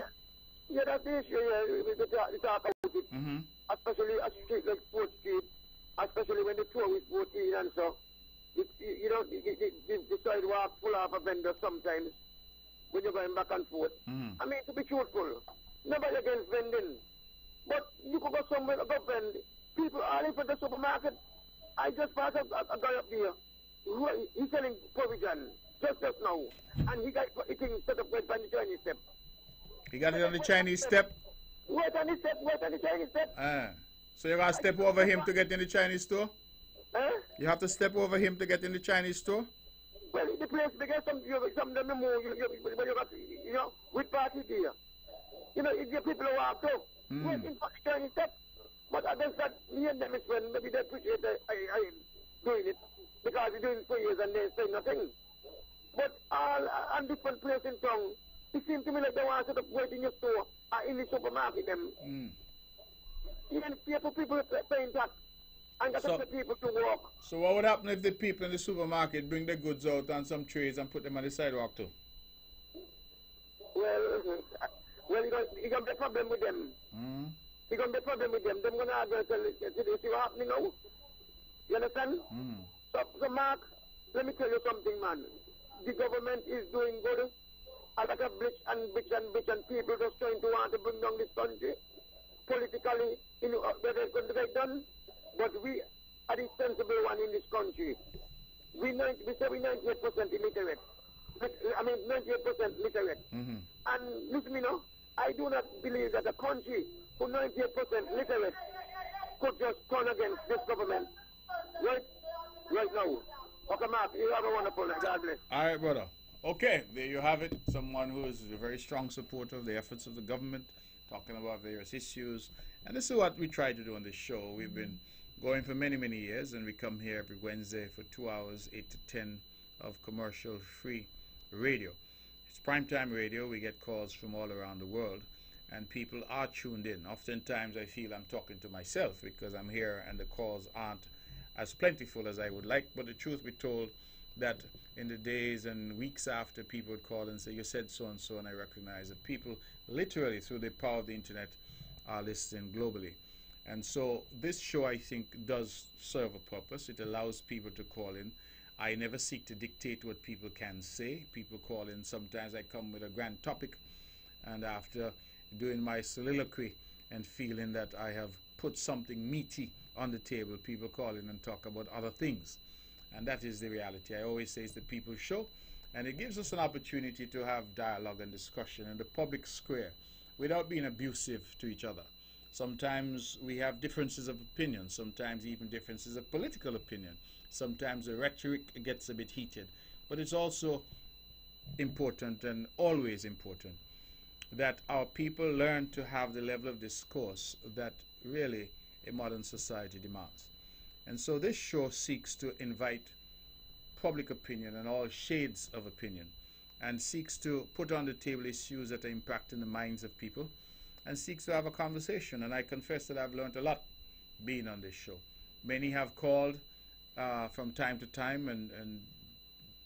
Yeah, that's the issue. Yeah, we talk about it. Especially a street like 4th Street, especially when the tourists go in and so. The sidewalk full of a vendor sometimes when you're going back and forth. I mean, to be truthful, nobody against vending. But you could go somewhere to go vend. People are in for the supermarket. I just passed a guy up there. He's selling provision just now. And he got eating set up with the Chinese step. You got it on the Chinese step? Wait on the step, wait on the Chinese step. So you got to step over him to get in the Chinese store? You have to step over him to get in the Chinese store? Well, the place, because some of them move, you know, with party there. You know, if your people who walk up, wait in the Chinese step. But I guess that me and them is when maybe they appreciate I doing it, because we're doing it for years and they say nothing. But all on different places in town, it seems to me like they want to set up wait in your store or in the supermarket them. Even people paying tax and got the people to walk. So what would happen if the people in the supermarket bring their goods out on some trays and put them on the sidewalk too? Well, you're going to be a problem with them. You're going to be a problem with them. They're going to argue and tell you, see what's happening now? You understand? So, Mark, let me tell you something, man. The government is doing good. A lot of bitch and people just trying to want to bring down this country. Politically, you know, they're going to get done. But we are the sensible one in this country. We say we're 98% illiterate. I mean, 98% literate. And listen, you know, I do not believe that a country who 98% literate could just turn against this government. Right now. Okay, Mark, you have a wonderful night. God bless. All right, brother. Okay, there you have it. Someone who is a very strong supporter of the efforts of the government, talking about various issues. And this is what we try to do on this show. We've been going for many, many years, and we come here every Wednesday for 2 hours, 8 to 10 of commercial-free radio. It's primetime radio. We get calls from all around the world, and people are tuned in. Oftentimes I feel I'm talking to myself because I'm here and the calls aren't as plentiful as I would like, but the truth be told, that in the days and weeks after, people would call and say, you said so and so, and I recognize that people literally through the power of the internet are listening globally. And so this show, I think, does serve a purpose. It allows people to call in. I never seek to dictate what people can say. People call in. Sometimes I come with a grand topic, and after doing my soliloquy and feeling that I have put something meaty on the table, people call in and talk about other things. And that is the reality. I always say it's the people's show, and it gives us an opportunity to have dialogue and discussion in the public square without being abusive to each other. Sometimes we have differences of opinion, sometimes even differences of political opinion. Sometimes the rhetoric gets a bit heated. But it's also important, and always important, that our people learn to have the level of discourse that really a modern society demands. And so this show seeks to invite public opinion and all shades of opinion, and seeks to put on the table issues that are impacting the minds of people, and seeks to have a conversation. And I confess that I've learned a lot being on this show. Many have called from time to time and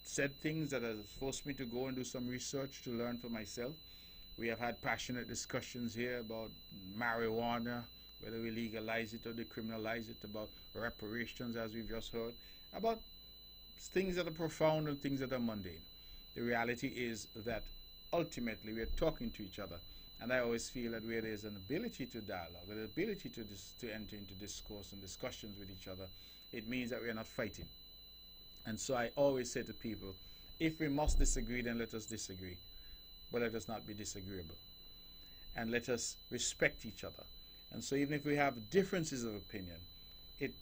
said things that has forced me to go and do some research to learn for myself. We have had passionate discussions here about marijuana, whether we legalize it or decriminalize it, about reparations, as we've just heard, about things that are profound and things that are mundane. The reality is that ultimately we are talking to each other, and I always feel that where there's an ability to dialogue, an ability to enter into discourse and discussions with each other, it means that we are not fighting. And so I always say to people, if we must disagree, then let us disagree, but let us not be disagreeable, and let us respect each other. And so even if we have differences of opinion, it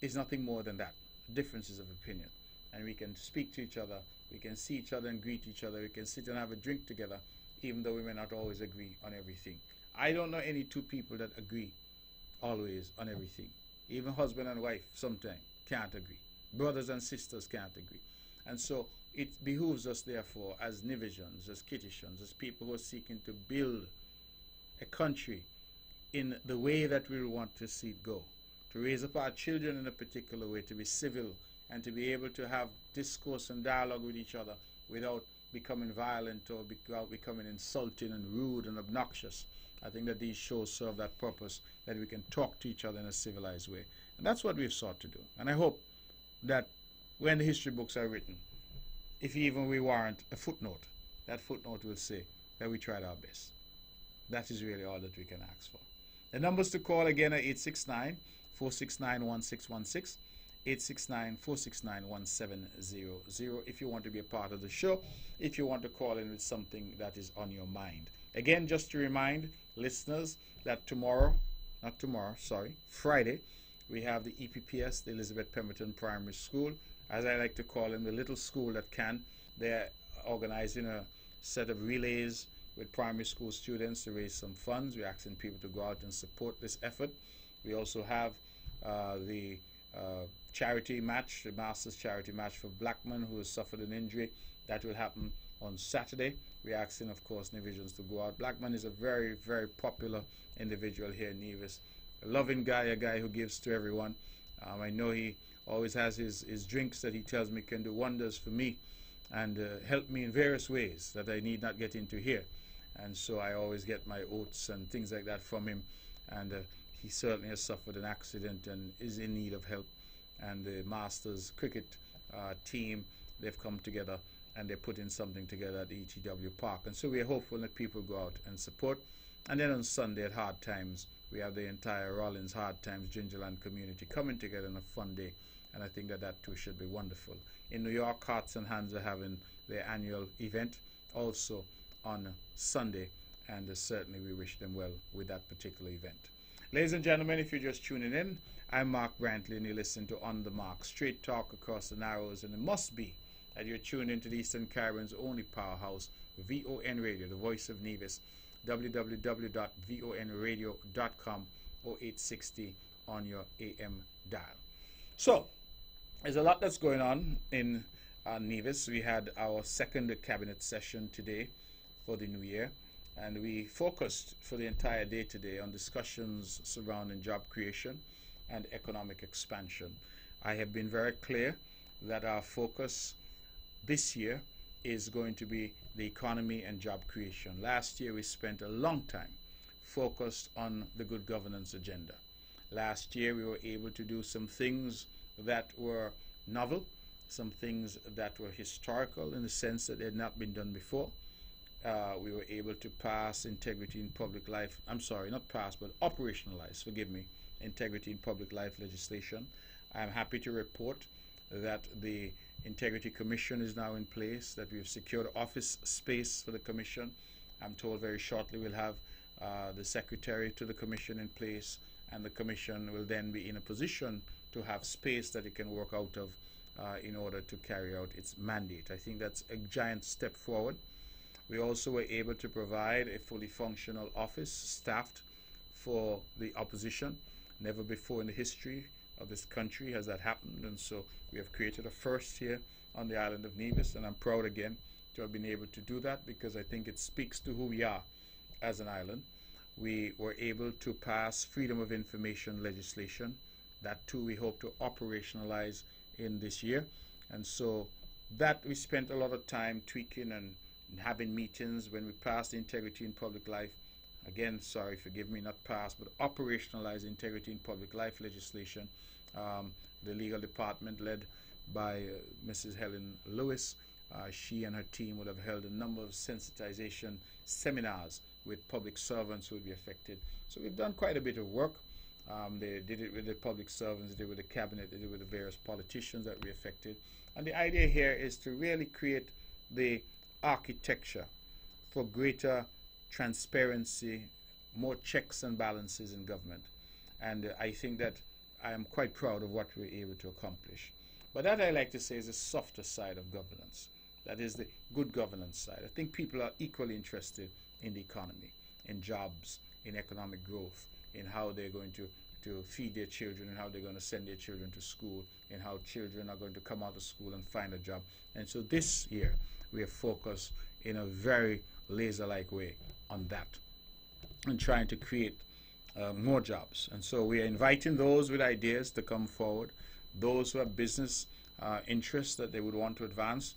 is nothing more than that, differences of opinion. And we can speak to each other, we can see each other and greet each other, we can sit and have a drink together, even though we may not always agree on everything. I don't know any two people that agree always on everything. Even husband and wife sometimes can't agree. Brothers and sisters can't agree. And so it behooves us, therefore, as Nivisians, as Kittitians, as people who are seeking to build a country in the way that we want to see it go, to raise up our children in a particular way, to be civil, and to be able to have discourse and dialogue with each other without becoming violent or without becoming insulting and rude and obnoxious. I think that these shows serve that purpose, that we can talk to each other in a civilized way. And that's what we've sought to do. And I hope that when the history books are written, if even we warrant a footnote, that footnote will say that we tried our best. That is really all that we can ask for. The numbers to call again are 869-469-1616, 869-469-1700 if you want to be a part of the show, if you want to call in with something that is on your mind. Again, just to remind listeners that Friday, we have the EPPS, the Elizabeth Pemberton Primary School, as I like to call them, the little school that can. They're organizing a set of relays with primary school students to raise some funds. We're asking people to go out and support this effort. We also have the charity match, the Masters charity match for Blackman, who has suffered an injury. That will happen on Saturday. We're asking, of course, Nevisions to go out. Blackman is a very, very popular individual here in Nevis. A loving guy, a guy who gives to everyone. I know he always has his drinks that he tells me can do wonders for me and help me in various ways that I need not get into here. And so I always get my oats and things like that from him. And he certainly has suffered an accident and is in need of help. And the Masters cricket team, they've come together and they're putting something together at the ETW Park. And so we're hopeful that people go out and support. And then on Sunday at Hard Times, we have the entire Rollins Hard Times Gingerland community coming together on a fun day. And I think that that too should be wonderful. In New York, Hearts and Hands are having their annual event also on Sunday. And certainly we wish them well with that particular event. Ladies and gentlemen, if you're just tuning in, I'm Mark Brantley and you listen to On the Mark, straight talk across the Narrows. And it must be that you're tuned into the Eastern Caribbean's only powerhouse, VON Radio, the voice of Nevis, www.vonradio.com or 860 on your AM dial. So, there's a lot that's going on in Nevis. We had our second cabinet session today for the new year, and we focused for the entire day today on discussions surrounding job creation and economic expansion. I have been very clear that our focus this year is going to be the economy and job creation. Last year we spent a long time focused on the good governance agenda. Last year we were able to do some things that were novel, some things that were historical in the sense that they had not been done before. We were able to pass integrity in public life, not pass, but operationalize, integrity in public life legislation. I'm happy to report that the Integrity Commission is now in place, that we've secured office space for the Commission. I'm told very shortly we'll have the Secretary to the Commission in place, and the Commission will then be in a position to have space that it can work out of in order to carry out its mandate. I think that's a giant step forward. We also were able to provide a fully functional office staffed for the opposition. Never before in the history of this country has that happened, and so we have created a first here on the island of Nevis, and I'm proud again to have been able to do that because I think it speaks to who we are as an island. We were able to pass freedom of information legislation. That too we hope to operationalize in this year, and so that we spent a lot of time tweaking and having meetings when we passed integrity in public life. Again, sorry, forgive me, not pass, but operationalize integrity in public life legislation. The legal department led by Mrs. Helen Lewis, she and her team would have held a number of sensitization seminars with public servants who would be affected. So we've done quite a bit of work. They did it with the public servants, they did it with the cabinet, they did it with the various politicians that we affected. And the idea here is to really create the architecture for greater transparency, more checks and balances in government. And I think that I am quite proud of what we were able to accomplish. But that I like to say is the softer side of governance. That is the good governance side. I think people are equally interested in the economy, in jobs, in economic growth, in how they're going to feed their children, and how they're going to send their children to school, and how children are going to come out of school and find a job. And so this year we have focused in a very laser-like way on that and trying to create more jobs. And so we are inviting those with ideas to come forward, those who have business interests that they would want to advance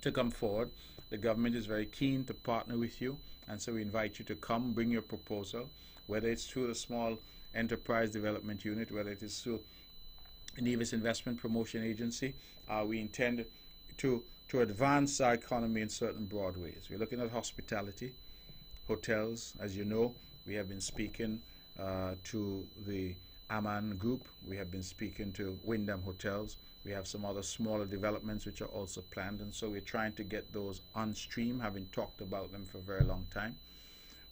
to come forward. The government is very keen to partner with you, and so we invite you to come, bring your proposal, whether it's through the Small Enterprise Development Unit, whether it is through Nevis Investment Promotion Agency. We intend to advance our economy in certain broad ways. We're looking at hospitality, hotels. As you know, we have been speaking to the Aman Group. We have been speaking to Wyndham Hotels. We have some other smaller developments which are also planned, and so we're trying to get those on stream, having talked about them for a very long time.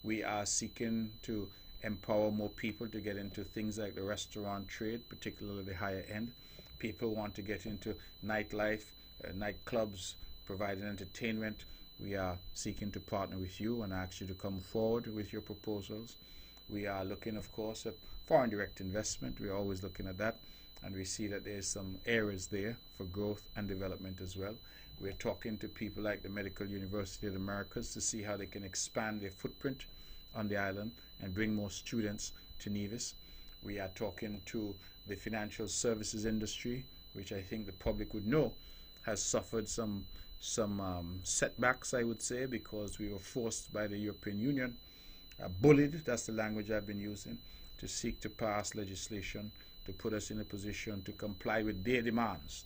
We are seeking to empower more people to get into things like the restaurant trade, particularly the higher end. People want to get into nightlife, nightclubs, providing entertainment. We are seeking to partner with you and ask you to come forward with your proposals. We are looking, of course, at foreign direct investment. We're always looking at that, and we see that there's some areas there for growth and development as well. We're talking to people like the Medical University of the Americas to see how they can expand their footprint on the island and bring more students to Nevis. We are talking to the financial services industry, which I think the public would know has suffered some setbacks, I would say, because we were forced by the European Union, bullied, that's the language I've been using, to seek to pass legislation to put us in a position to comply with their demands.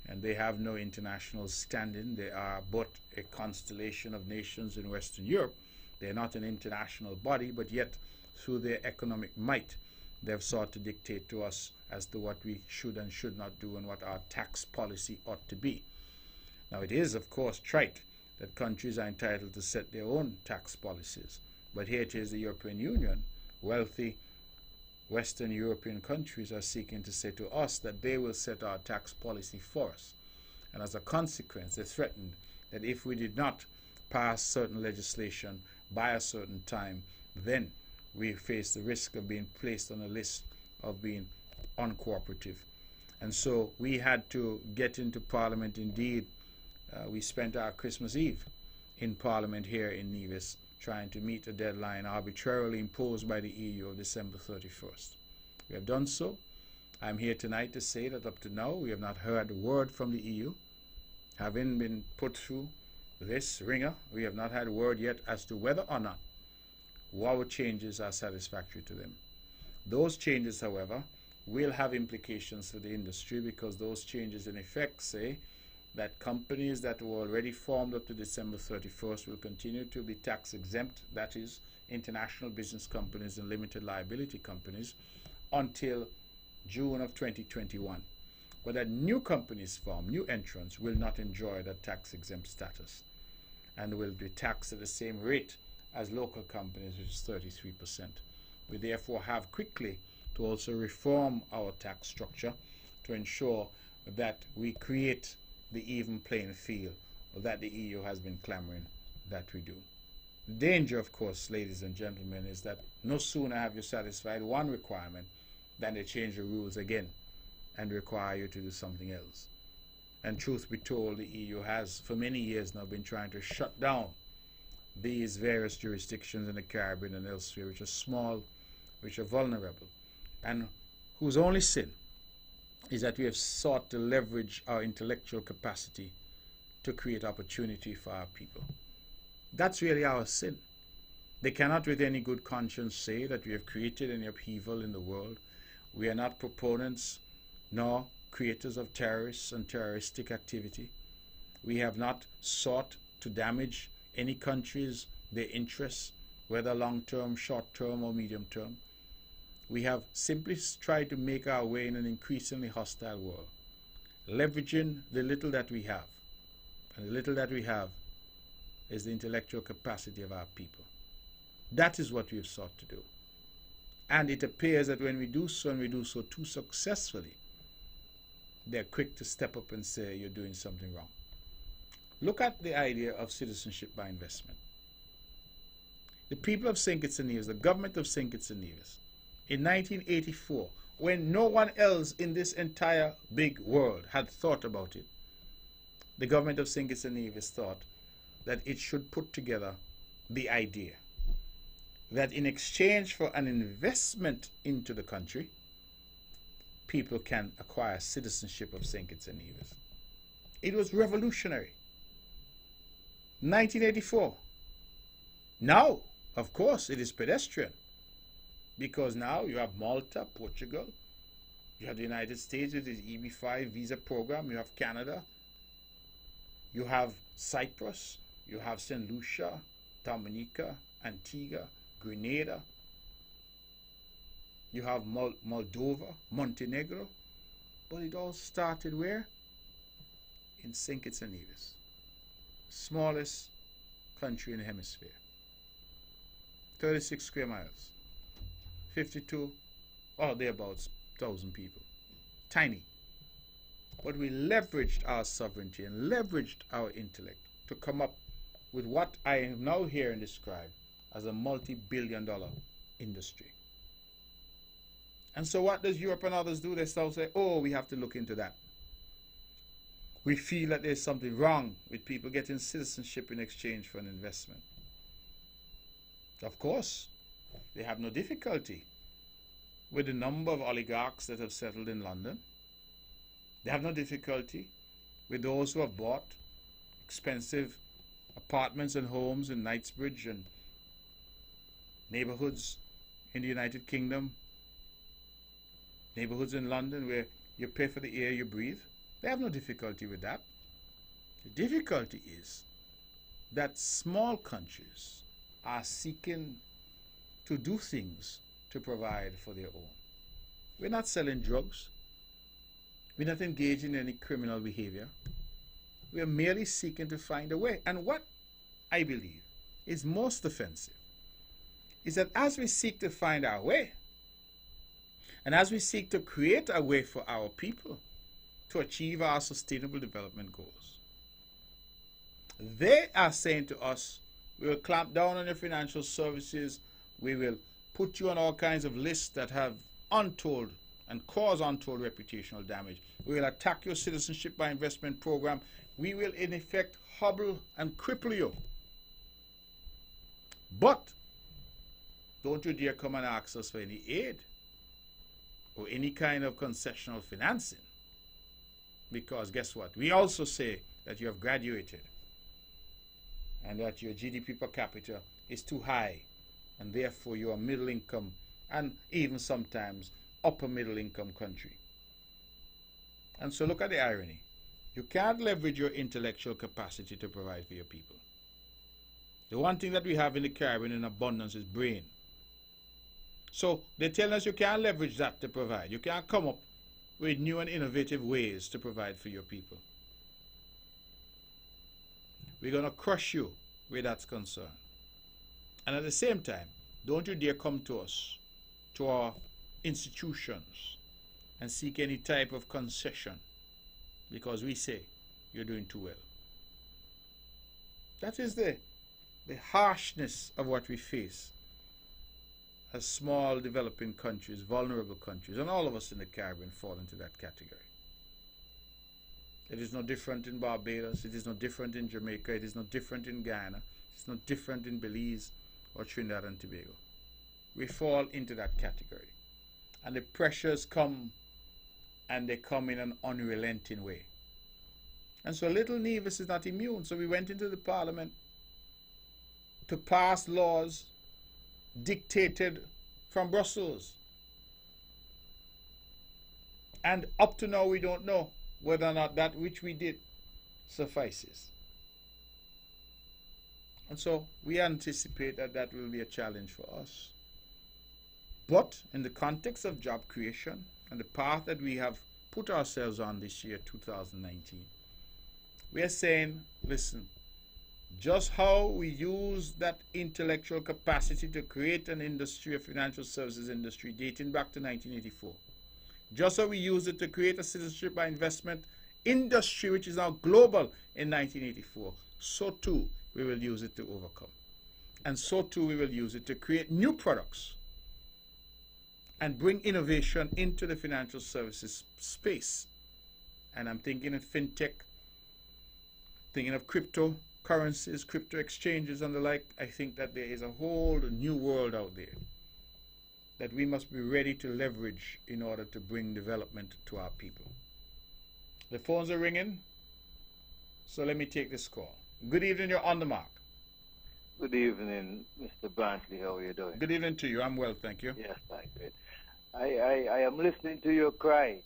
And they have no international standing. They are but a constellation of nations in Western Europe. They're not an international body, but yet through their economic might, they've sought to dictate to us as to what we should and should not do and what our tax policy ought to be. Now, it is, of course, trite that countries are entitled to set their own tax policies. But here it is the European Union, wealthy Western European countries are seeking to say to us that they will set our tax policy for us. And as a consequence, they threatened that if we did not pass certain legislation by a certain time, then we face the risk of being placed on a list of being uncooperative. And so we had to get into Parliament. Indeed, we spent our Christmas Eve in Parliament here in Nevis, trying to meet a deadline arbitrarily imposed by the EU of December 31st. We have done so. I'm here tonight to say that up to now we have not heard a word from the EU. Having been put through this ringer, we have not had a word yet as to whether or not our changes are satisfactory to them. Those changes, however, will have implications for the industry, because those changes in effect say that companies that were already formed up to December 31st will continue to be tax exempt, that is, international business companies and limited liability companies, until June of 2021. But that new companies formed, new entrants, will not enjoy that tax exempt status and will be taxed at the same rate as local companies, which is 33%. We therefore have quickly to also reform our tax structure to ensure that we create the even playing field that the EU has been clamoring that we do. The danger, of course, ladies and gentlemen, is that no sooner have you satisfied one requirement than they change the rules again and require you to do something else. And truth be told, the EU has for many years now been trying to shut down these various jurisdictions in the Caribbean and elsewhere, which are small, which are vulnerable, and whose only sin is that we have sought to leverage our intellectual capacity to create opportunity for our people. That's really our sin. They cannot with any good conscience say that we have created any upheaval in the world. We are not proponents nor creators of terrorists and terroristic activity. We have not sought to damage any countries, their interests, whether long-term, short-term, or medium-term. We have simply tried to make our way in an increasingly hostile world, leveraging the little that we have. And the little that we have is the intellectual capacity of our people. That is what we have sought to do. And it appears that when we do so, and we do so too successfully, they're quick to step up and say, you're doing something wrong. Look at the idea of citizenship by investment. The people of St. Kitts and Nevis, the government of St. Kitts and Nevis, in 1984, when no one else in this entire big world had thought about it, the government of St. Kitts and Nevis thought that it should put together the idea that in exchange for an investment into the country, people can acquire citizenship of St. Kitts and Nevis. It was revolutionary. 1984. Now, of course, it is pedestrian, because now you have Malta, Portugal, you have the United States with its EB-5 visa program, you have Canada, you have Cyprus, you have St. Lucia, Dominica, Antigua, Grenada, you have Moldova, Montenegro, but it all started where? In St. Kitts and Nevis, smallest country in the hemisphere. 36 square miles. 52 or thereabouts 1,000 people. Tiny. But we leveraged our sovereignty and leveraged our intellect to come up with what I am now hearing described as a multi-billion-dollar industry. And so what does Europe and others do? They start say, oh, we have to look into that. We feel that there's something wrong with people getting citizenship in exchange for an investment. Of course, they have no difficulty with the number of oligarchs that have settled in London. They have no difficulty with those who have bought expensive apartments and homes in Knightsbridge and neighborhoods in the United Kingdom, neighborhoods in London where you pay for the air you breathe. They have no difficulty with that. The difficulty is that small countries are seeking to do things to provide for their own. We're not selling drugs. We're not engaging in any criminal behavior. We are merely seeking to find a way. And what I believe is most offensive is that as we seek to find our way, and as we seek to create a way for our people to achieve our sustainable development goals, they are saying to us, we will clamp down on your financial services, we will put you on all kinds of lists that have untold and cause untold reputational damage. We will attack your citizenship by investment program. We will in effect hobble and cripple you. But don't you dare come and ask us for any aid or any kind of concessional financing. Because guess what? We also say that you have graduated and that your GDP per capita is too high, and therefore you are middle income and even sometimes upper middle income country. And so look at the irony. You can't leverage your intellectual capacity to provide for your people. The one thing that we have in the Caribbean in abundance is brain. So they tell us you can't leverage that to provide. You can't come up with new and innovative ways to provide for your people. We're going to crush you where that's concerned. And at the same time, don't you dare come to us, to our institutions, and seek any type of concession because we say you're doing too well. That is the harshness of what we face as small developing countries, vulnerable countries, and all of us in the Caribbean fall into that category. It is no different in Barbados, it is no different in Jamaica, it is no different in Guyana, it's no different in Belize or Trinidad and Tobago. We fall into that category. And the pressures come, and they come in an unrelenting way. And so Little Nevis is not immune. So we went into the Parliament to pass laws dictated from Brussels. And up to now we don't know whether or not that which we did suffices. And so we anticipate that that will be a challenge for us. But in the context of job creation and the path that we have put ourselves on this year, 2019, we are saying, listen, just how we use that intellectual capacity to create an industry, a financial services industry dating back to 1984, just how we use it to create a citizenship by investment industry which is now global in 1984, so too we will use it to overcome. And so too we will use it to create new products and bring innovation into the financial services space. And I'm thinking of fintech, thinking of cryptocurrencies, crypto exchanges and the like. I think that there is a whole new world out there that we must be ready to leverage in order to bring development to our people. The phones are ringing, so let me take this call. Good evening, you're on the mark. Good evening, Mr. Brantley. How are you doing? Good evening to you. I'm well, thank you. Yes, I'm good. I am listening to your cry,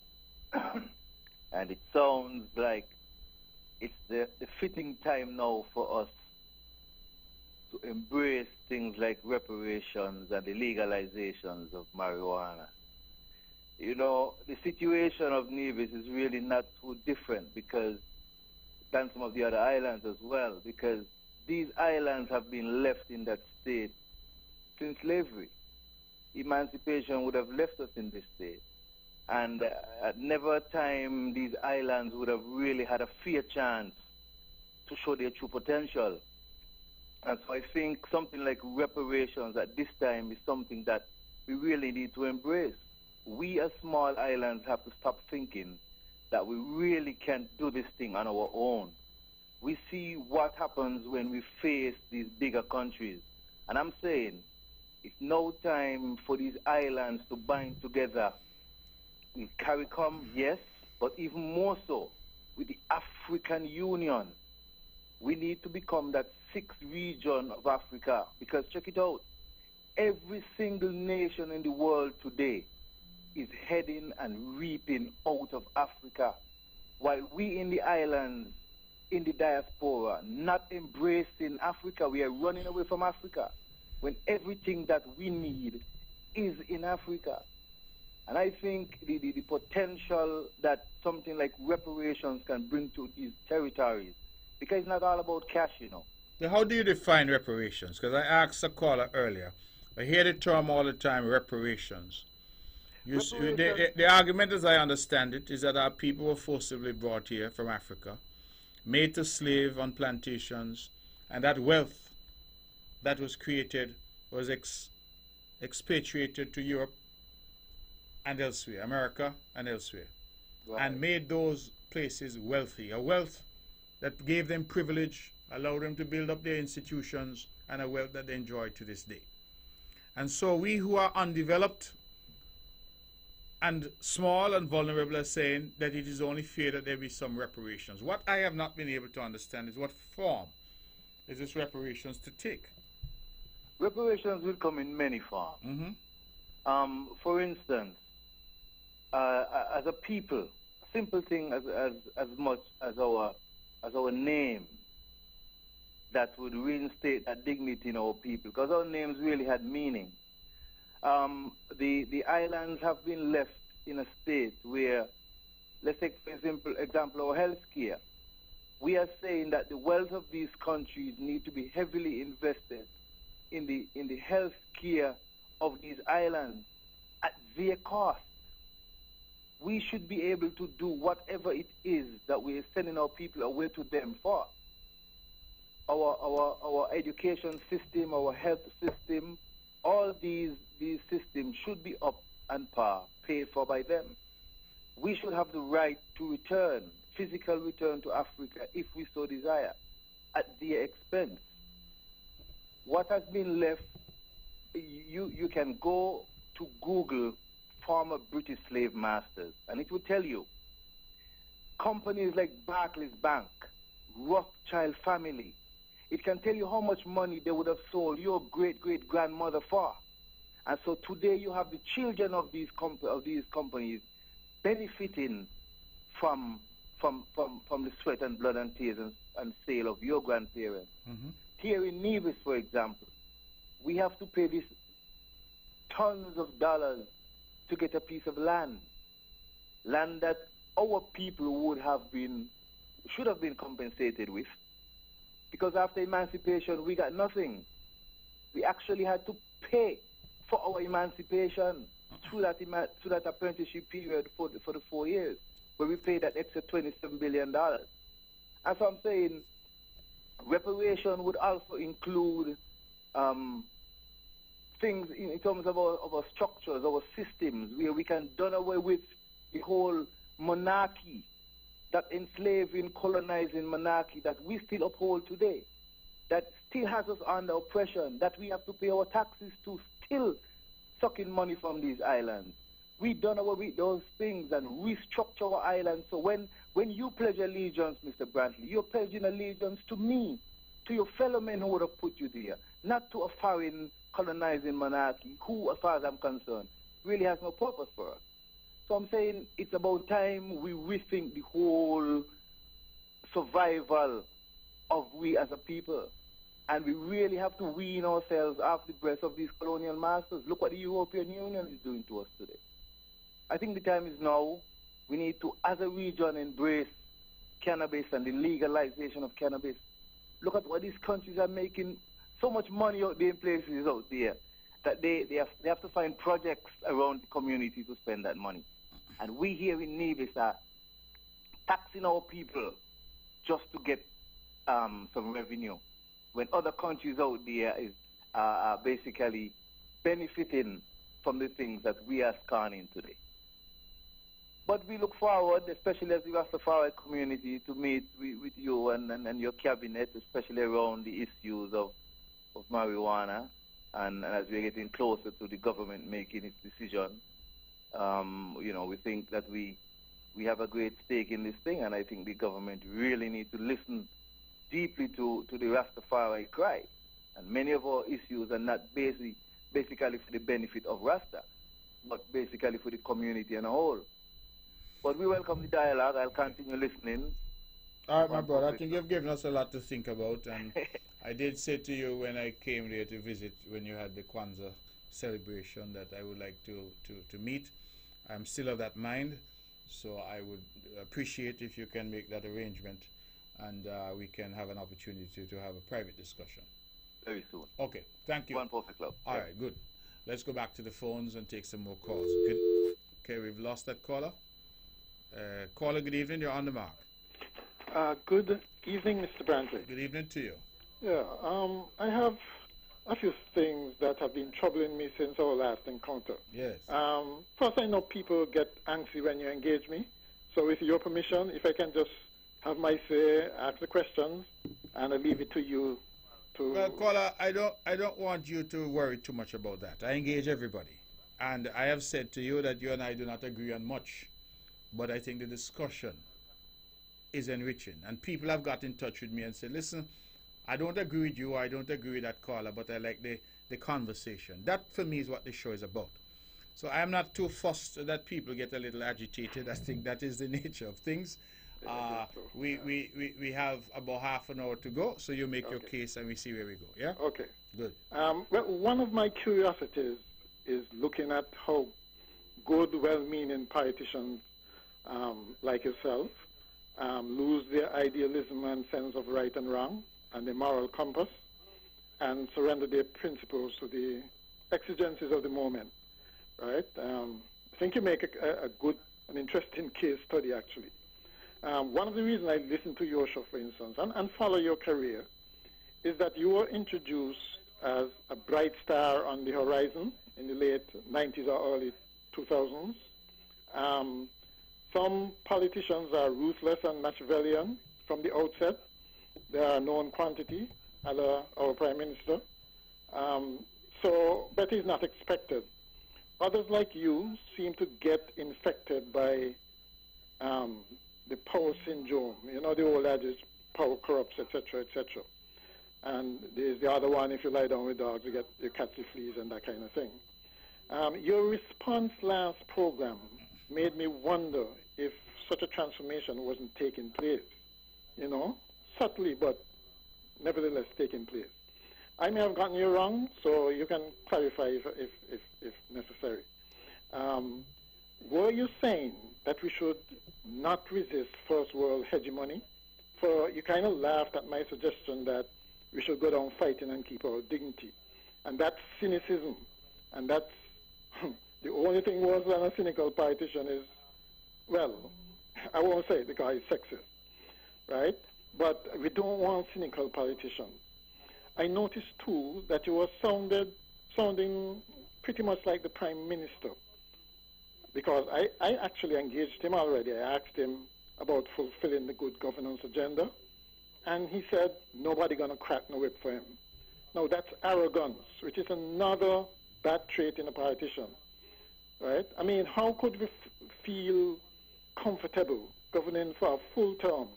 and it sounds like it's the fitting time now for us to embrace things like reparations and the legalizations of marijuana. You know, the situation of Nevis is really not too different than some of the other islands as well, because these islands have been left in that state in slavery. Emancipation would have left us in this state. And at never a time these islands would have really had a fair chance to show their true potential. And so I think something like reparations at this time is something that we really need to embrace. We as small islands have to stop thinking that we really can't do this thing on our own. We see what happens when we face these bigger countries. And I'm saying it's no time for these islands to bind together with CARICOM, yes, but even more so with the African Union. We need to become that sixth region of Africa, because check it out, every single nation in the world today is heading and reaping out of Africa, while we in the islands, in the diaspora, not embracing Africa. We are running away from Africa when everything that we need is in Africa. And I think the potential that something like reparations can bring to these territories, because it's not all about cash, you know. Now, how do you define reparations? Because I asked a caller earlier. I hear the term all the time, reparations. The argument, as I understand it, is that our people were forcibly brought here from Africa, made to slave on plantations, and that wealth that was created was expatriated to Europe and elsewhere, America and elsewhere, right, and made those places wealthy. A wealth that gave them privilege, allowed them to build up their institutions, and a wealth that they enjoy to this day. And so we who are undeveloped and small and vulnerable are saying that it is only fair that there be some reparations. What I have not been able to understand is what form is this reparations to take? Reparations will come in many forms. Mm-hmm. For instance, as a people, simple thing as much as our name that would reinstate that dignity in our people, because our names really had meaning. The islands have been left in a state where, let's take for example our health care. We are saying that the wealth of these countries need to be heavily invested in the health care of these islands at their cost. We should be able to do whatever it is that we are sending our people away to them for. Our education system, our health system, all these systems should be up and par, paid for by them. We should have the right to return, physical return to Africa if we so desire, at their expense. What has been left, you can go to Google former British slave masters, and it will tell you companies like Barclays Bank, Rothschild family. It can tell you how much money they would have sold your great-great-grandmother for. And so today you have the children of these companies benefiting from the sweat and blood and tears and sale of your grandparents. Mm-hmm. Here in Nevis, for example, we have to pay this tons of dollars to get a piece of land that our people should have been compensated with, because after emancipation we got nothing. We actually had to pay for our emancipation through that apprenticeship period for the 4 years, where we paid that extra $27 billion. And so I'm saying reparation would also include things in terms of our structures, our systems, where we can do away with the whole monarchy, that enslaving, colonizing monarchy that we still uphold today, that still has us under oppression, that we have to pay our taxes to, still sucking money from these islands. We done away with those things and restructure our islands. So when you pledge allegiance, Mr. Brantley, you're pledging allegiance to me, to your fellow men who would have put you there, not to a foreign colonizing monarchy who, as far as I'm concerned, really has no purpose for us. So I'm saying it's about time we rethink the whole survival of we as a people. And we really have to wean ourselves off the breath of these colonial masters. Look what the European Union is doing to us today. I think the time is now. We need to, as a region, embrace cannabis and the legalization of cannabis. Look at what these countries are making so much money out there in places out there. that they have to find projects around the community to spend that money. And we here in Nevis are taxing our people just to get some revenue, when other countries out there are basically benefiting from the things that we are scanning today. But we look forward, especially as the Rastafari community, to meet with you and your cabinet, especially around the issues of marijuana, and as we're getting closer to the government making its decision. We think that we have a great stake in this thing, and I think the government really needs to listen deeply to the Rastafari cry. And many of our issues are not basically for the benefit of Rasta, but basically for the community as a whole. But we welcome the dialogue. I'll continue listening. All right, my brother, I think you've given us a lot to think about. And I did say to you when I came there to visit, when you had the Kwanzaa celebration, that I would like to meet. I'm still of that mind, so I would appreciate if you can make that arrangement, and we can have an opportunity to have a private discussion. Very soon. Okay, thank you. One Perfect Club. All right, good. Let's go back to the phones and take some more calls. Okay, we've lost that caller. Caller, good evening. You're on the mark. Good evening, Mr. Brantley. Good evening to you. Yeah, I have a few things that have been troubling me since our last encounter. Yes. First, I know people get antsy when you engage me. So with your permission, if I can just have my say, ask the questions, and I leave it to you to... Well, caller, I don't want you to worry too much about that. I engage everybody. And I have said to you that you and I do not agree on much. But I think the discussion is enriching. And people have got in touch with me and said, listen, I don't agree with you, I don't agree with that caller, but I like the conversation. That, for me, is what the show is about. So I am not too fussed that people get a little agitated. I think that is the nature of things. We have about half an hour to go, so you make your case and we see where we go, yeah? Okay. Good. Well, one of my curiosities is looking at how good, well-meaning politicians like yourself lose their idealism and sense of right and wrong and the moral compass and surrender their principles to the exigencies of the moment, right? I think you make a good and interesting case study, actually. One of the reasons I listen to your show, for instance, and follow your career, is that you were introduced as a bright star on the horizon in the late 90s or early 2000s. Some politicians are ruthless and Machiavellian from the outset. They are a known quantity, as our Prime Minister. But he's not expected. Others like you seem to get infected by the power syndrome. You know the old adage, power corrupts, etc., etc. And there's the other one, if you lie down with dogs, you catch the fleas and that kind of thing. Your response last program made me wonder if such a transformation wasn't taking place, subtly, but nevertheless taking place. I may have gotten you wrong, so you can clarify if necessary. Were you saying that we should not resist first world hegemony? For you kind of laughed at my suggestion that we should go down fighting and keep our dignity. And that's cynicism. And that's the only thing worse than a cynical politician is, well, I won't say it because he's sexist, right? But we don't want cynical politicians. I noticed, too, that you were sounding pretty much like the Prime Minister, because I actually engaged him already. I asked him about fulfilling the good governance agenda, and he said nobody going to crack no whip for him. Now, that's arrogance, which is another bad trait in a politician, right? I mean, how could we feel comfortable governing for a full term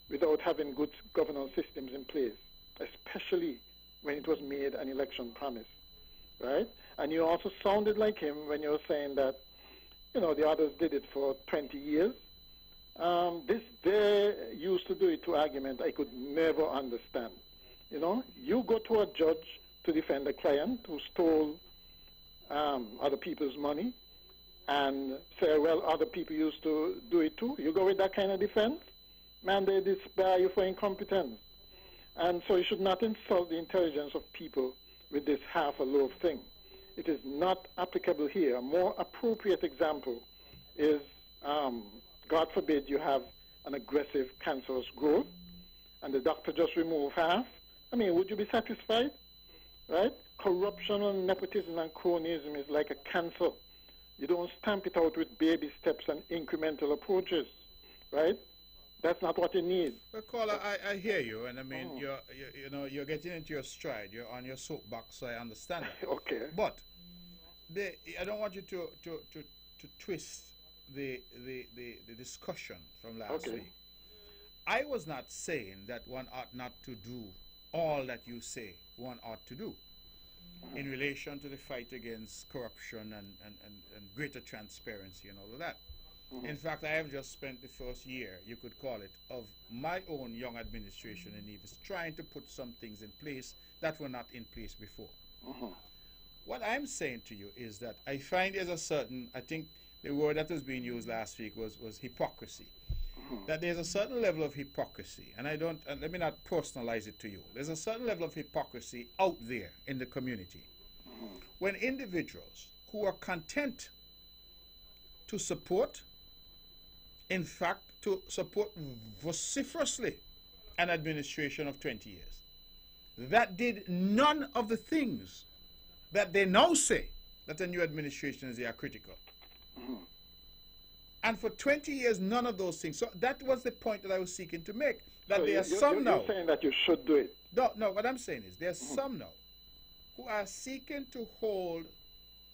without having good governance systems in place, especially when it was made an election promise, right? And you also sounded like him when you were saying that, the others did it for 20 years. They used to do it to argument I could never understand. You go to a judge to defend a client who stole other people's money and say, well, other people used to do it too. You go with that kind of defense, man, they disbar you for incompetence. And so you should not insult the intelligence of people with this half a loaf thing. it is not applicable here. A more appropriate example is, God forbid, you have an aggressive cancerous growth, and the doctor just remove half. I mean, would you be satisfied? Right? Corruption and nepotism and cronyism is like a cancer. You don't stamp it out with baby steps and incremental approaches, right? That's not what you need. Well, caller, I hear you, and I mean, you're getting into your stride. You're on your soapbox, so I understand that. Okay. But I don't want you to twist the discussion from last week. I was not saying that one ought not to do all that you say one ought to do in relation to the fight against corruption and greater transparency and all of that. In fact, I have just spent the first year, you could call it, of my own young administration in Nevis trying to put some things in place that were not in place before. What I'm saying to you is that I find there's a certain, I think the word that was being used last week was hypocrisy. That there's a certain level of hypocrisy, and let me not personalize it to you. There's a certain level of hypocrisy out there in the community when individuals who are content to support, in fact, to support vociferously an administration of 20 years that did none of the things that they now say that a new administration is they are critical. And for 20 years, none of those things. So that was the point that I was seeking to make. That there are some now. You're saying that you should do it. No, what I'm saying is there are some now who are seeking to hold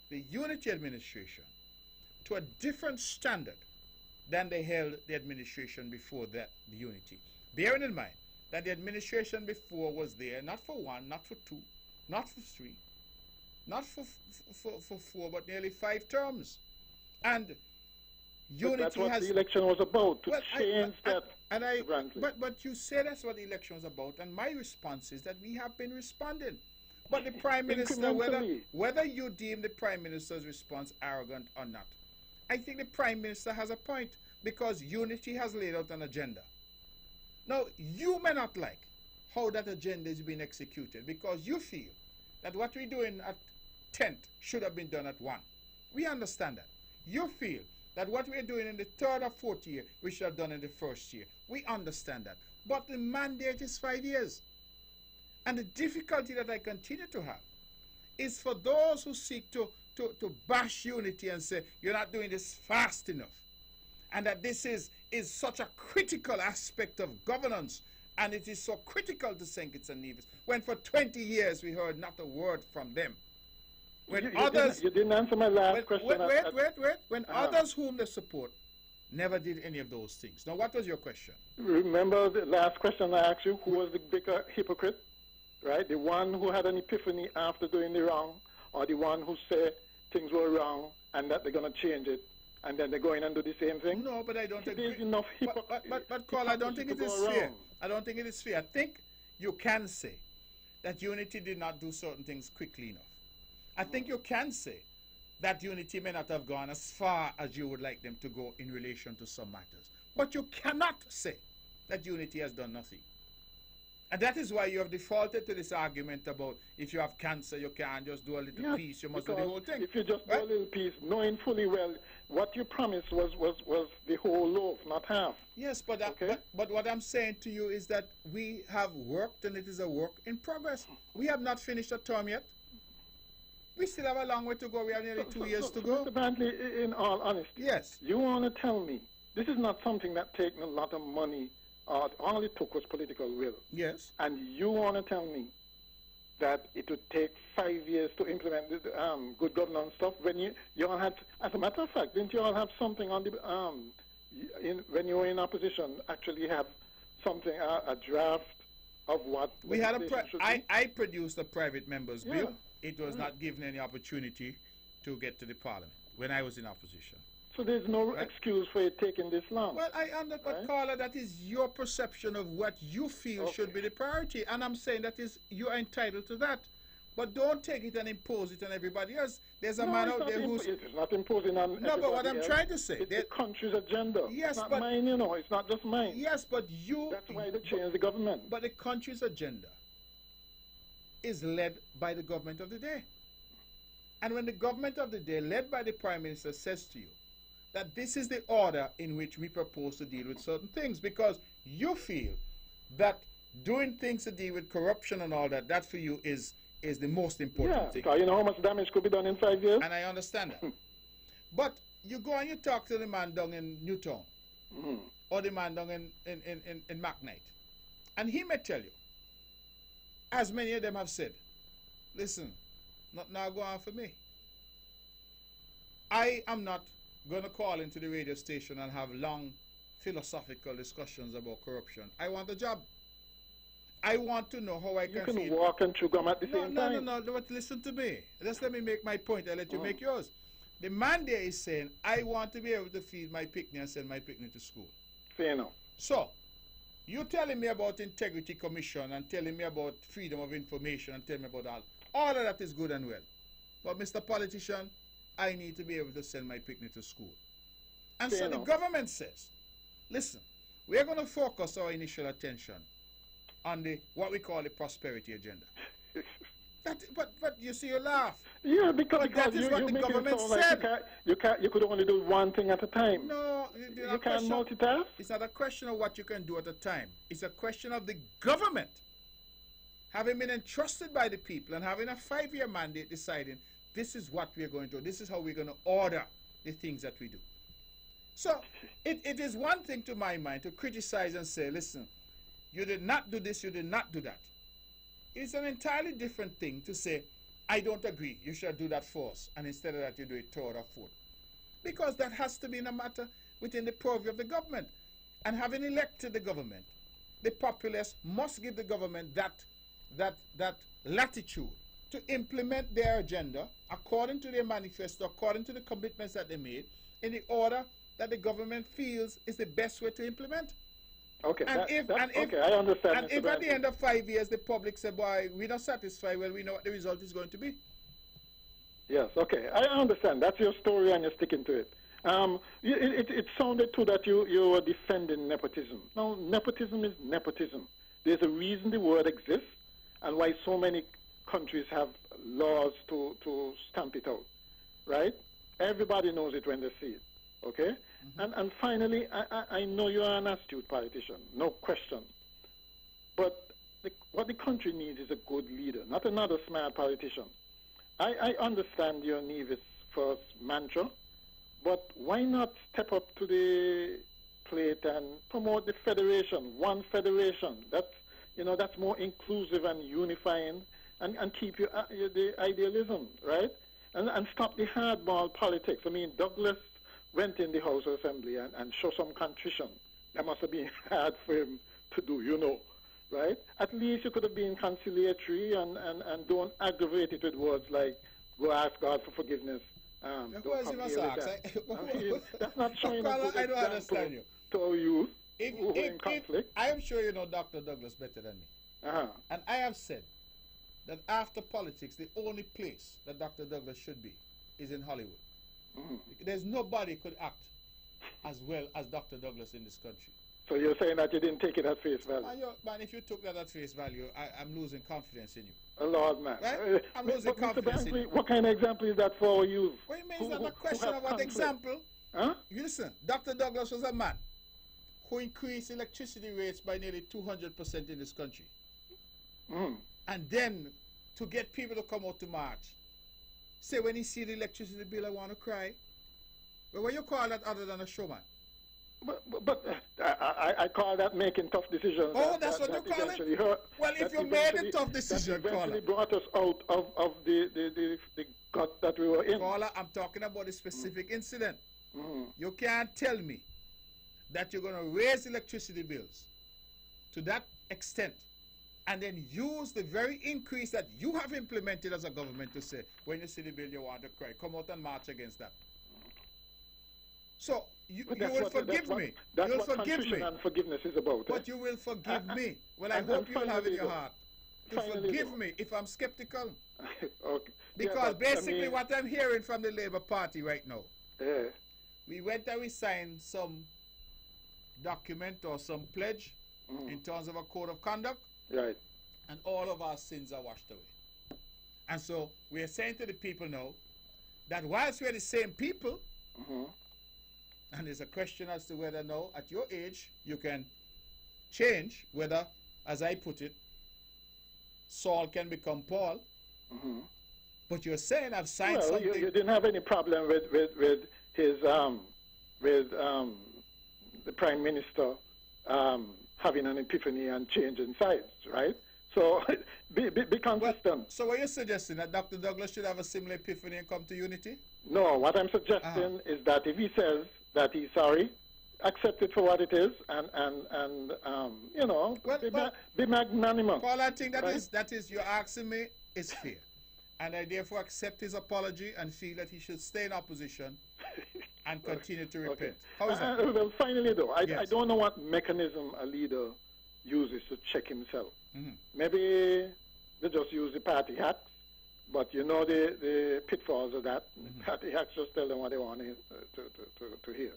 the unity administration to a different standard than they held the administration before that, the unity. Bearing in mind that the administration before was there not for one, not for two, not for three, not for four, but nearly 5 terms. And unity that's what has, the election was about, to change that. But you say that's what the election was about, and my response is that we have been responding. But the Prime Minister, whether you deem the Prime Minister's response arrogant or not, I think the Prime Minister has a point, because unity has laid out an agenda. Now, you may not like how that agenda is being executed, because you feel that what we're doing at 10th should have been done at 1. We understand that. You feel that what we're doing in the 3rd or 4th year, we should have done in the 1st year. We understand that. But the mandate is 5 years. And the difficulty that I continue to have is for those who seek to bash unity and say, you're not doing this fast enough. And that this is such a critical aspect of governance. And it is so critical to St. Kitts and Nevis. When for 20 years we heard not a word from them. When you didn't answer my last question. Wait. When others whom they support never did any of those things. Now, what was your question? Remember the last question I asked you? Who was the bigger hypocrite? Right? The one who had an epiphany after doing the wrong, or the one who said things were wrong and that they're going to change it, and then they go in and do the same thing? No, but I don't agree. There's enough hypocrisy. But Carl, I don't think it is fair. I don't think it is fair. I think you can say that unity did not do certain things quickly enough. I think you can say that unity may not have gone as far as you would like them to go in relation to some matters. But you cannot say that unity has done nothing. And that is why you have defaulted to this argument about if you have cancer, you can't just do a little piece, you must do the whole thing. If you just do a little piece, knowing fully well what you promised was the whole loaf, not half. Yes, but what I'm saying to you is that we have worked, and it is a work in progress. We have not finished a term yet. We still have a long way to go. We have nearly 2 years to go. Mr. Brantley, in all honesty, yes, you want to tell me this is not something that taken a lot of money. All it took was political will. Yes. And you want to tell me that it would take 5 years to implement the good governance stuff when you all had, as a matter of fact, didn't you all have something on the when you were in opposition? Actually, have something a draft of what we had. I produced a private members bill. It was not given any opportunity to get to the parliament when I was in opposition. So there's no excuse for it taking this long. Well, I understand, but Carla, that is your perception of what you feel should be the priority, and I'm saying that is you are entitled to that. But don't take it and impose it on everybody else. There's a man out there who's... It's not imposing on everybody but what I'm else. Trying to say... It's the country's agenda. Yes, it's not mine, you know. It's not just mine. Yes, but you... That's why they changed the government. But the country's agenda is led by the government of the day. And when the government of the day, led by the Prime Minister, says to you that this is the order in which we propose to deal with certain things, because you feel that doing things to deal with corruption and all that, that for you is the most important thing. Yeah, you know how much damage could be done in 5 years? And I understand that. But you go and you talk to the man down in Newtown, or the man down in McKnight, and he may tell you, as many of them have said, listen, not now go on for me. I am not going to call into the radio station and have long philosophical discussions about corruption. I want a job. I want to know how I can feed. You can walk and chew gum at the same time. No, but listen to me. Just let me make my point. I'll let you make yours. The man there is saying, I want to be able to feed my picnic and send my picnic to school. Fair enough. So, you telling me about Integrity Commission and telling me about freedom of information and telling me about all of that is good and well. But Mr. Politician, I need to be able to send my picnic to school. And fair so enough. The government says, listen, we're going to focus our initial attention on the what we call the prosperity agenda. But you see, you laugh. Yeah, because that is what the government said. Like you could only do one thing at a time. No, you can't multitask. It's not a question of what you can do at a time. It's a question of the government having been entrusted by the people and having a 5-year mandate deciding this is what we're going to do. This is how we're going to order the things that we do. So it is one thing to my mind to criticize and say, listen, you did not do this, you did not do that. It's an entirely different thing to say, I don't agree, you should do that for us, and instead of that you do it third or fourth. Because that has to be in a matter within the purview of the government. And having elected the government, the populace must give the government that latitude to implement their agenda according to their manifesto, according to the commitments that they made, in the order that the government feels is the best way to implement. Okay, and okay, I understand. And if at the end of 5 years the public say, boy, we're not satisfied, well, we know what the result is going to be. Yes, okay, I understand. That's your story and you're sticking to it. It sounded too that you were defending nepotism. Now, nepotism is nepotism. There's a reason the word exists and why so many countries have laws to stamp it out, right? Everybody knows it when they see it, okay? And finally, I know you are an astute politician, no question. But what the country needs is a good leader, not another smart politician. I understand your Nevis first mantra, but why not step up to the plate and promote the federation, one federation? That's more inclusive and unifying, and keep the idealism, right? And stop the hardball politics. I mean, Douglas went in the House of Assembly and show some contrition. That must have been hard for him to do, right? At least you could have been conciliatory and don't aggravate it with words like, go ask God for forgiveness. That's not showing a good example to our youth who are in conflict. I am sure you know Dr. Douglas better than me. And I have said that after politics, the only place that Dr. Douglas should be is in Hollywood. There's nobody could act as well as Dr. Douglas in this country. So you're saying that you didn't take it at face value? Man, if you took that at face value, I'm losing confidence in you. Oh, Lord, man. Right? I'm losing confidence in you. What kind of example is that for you? What do you mean? It's not a question of what example. Huh? You listen, Dr. Douglas was a man who increased electricity rates by nearly 200% in this country. And then to get people to come out to march, say when he see the electricity bill, I want to cry. Well, what you call that other than a showman? But I call that making tough decisions. Oh, that's what you call it? Well, if you made a tough decision, caller, brought us out of the gut that we were in. Caller, I'm talking about a specific incident. You can't tell me that you're going to raise electricity bills to that extent and then use the very increase that you have implemented as a government to say, when you see the bill, you want to cry. Come out and march against that. So, you will forgive me. That's what contrition and forgiveness is about. But you will forgive me. Well, I hope you will have in your heart to forgive me if I'm skeptical. Okay. Because basically what I'm hearing from the Labour Party right now, we went and we signed some document or some pledge in terms of a code of conduct. Right. And all of our sins are washed away. And so we are saying to the people now, that whilst we're the same people, and there's a question as to whether now at your age you can change whether, as I put it, Saul can become Paul. But you're saying I've signed something. You didn't have any problem with his the Prime Minister having an epiphany and changing sides, right? So be consistent. Well, so what you're suggesting, that Dr. Douglas should have a similar epiphany and come to unity? No, what I'm suggesting is that if he says that he's sorry, accept it for what it is, and you know, be magnanimous. Paul, I think that is you're asking me is fair, and I therefore accept his apology and feel that he should stay in opposition and continue to repent. How is that? Well, finally, though, I don't know what mechanism a leader uses to check himself. Maybe they just use the party hacks, but you know the pitfalls of that. Party hacks just tell them what they want to hear.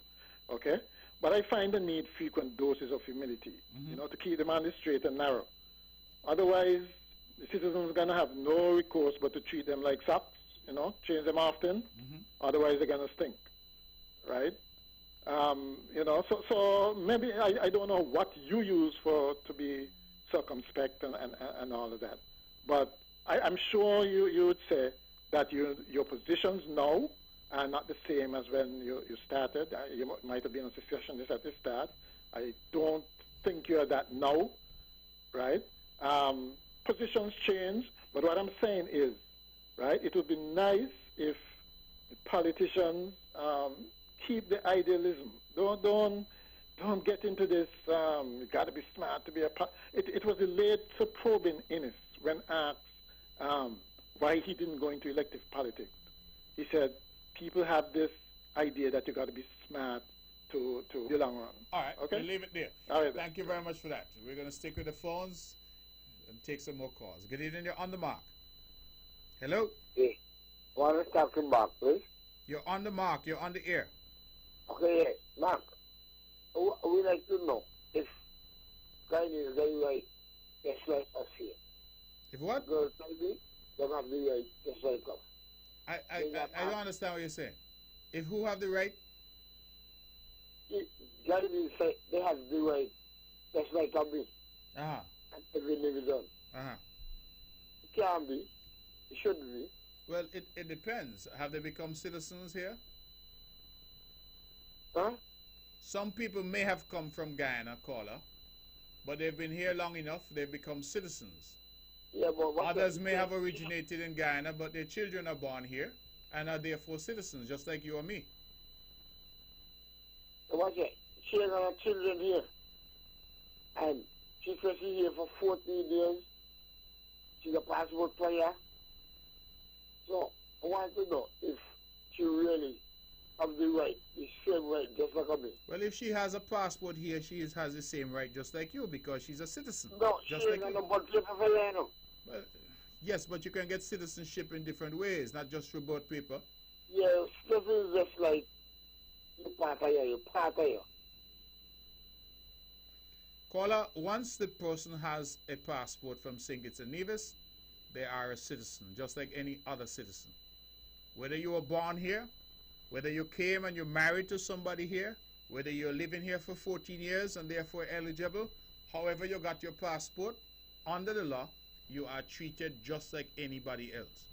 Okay? But I find the need frequent doses of humility, you know, to keep them on the straight and narrow. Otherwise, the citizens are going to have no recourse but to treat them like socks, you know, change them often. Otherwise, they're going to stink, right? You know, so maybe I don't know what you use to be circumspect and all of that. But I'm sure you would say that your positions now are not the same as when you started. You might have been a secessionist at the start. I don't think you're that now, right? Positions change, but what I'm saying is, right, it would be nice if politicians keep the idealism. Don't get into this, you got to be smart to be a... It was the late Sir Probin Innes when asked why he didn't go into elective politics. He said, people have this idea that you got to be smart to the long run. All right, okay? we'll leave it there. All right, thank you very much for that. We're going to stick with the phones and take some more calls. Good evening, you're on the mark. Hello? Hey, want to talk to Mark, please? You're on the mark, you're on the air. Okay, yeah. Mark, we'd like to know if kind is very right, just like us here. If what? Girls like me, they have the right, just like us. I don't understand what you're saying. If who have the right? Gandhi say they have the right, just like me. And everything is done. It can't be. It shouldn't be. Well, it depends. Have they become citizens here? Huh? Some people may have come from Guyana, caller, but they've been here long enough, they've become citizens. Yeah, but others may have originated in Guyana, but their children are born here and are therefore citizens, just like you or me. Watch it. She has her children here. And she says she's here for 14 years. She's a passport player. So I want to know if she really has the right, the same right, just like me. Well, if she has a passport here, she has the same right, just like you, because she's a citizen. No, just she like ain't you. got no birth paper for you, no. Well, yes, but you can get citizenship in different ways, not just through birth paper. Yeah, stuff is just like you part of you, part of you. Caller, once the person has a passport from St. Kitts and Nevis, they are a citizen, just like any other citizen. Whether you were born here, whether you came and you're married to somebody here, whether you're living here for 14 years and therefore eligible, however you got your passport, under the law, you are treated just like anybody else.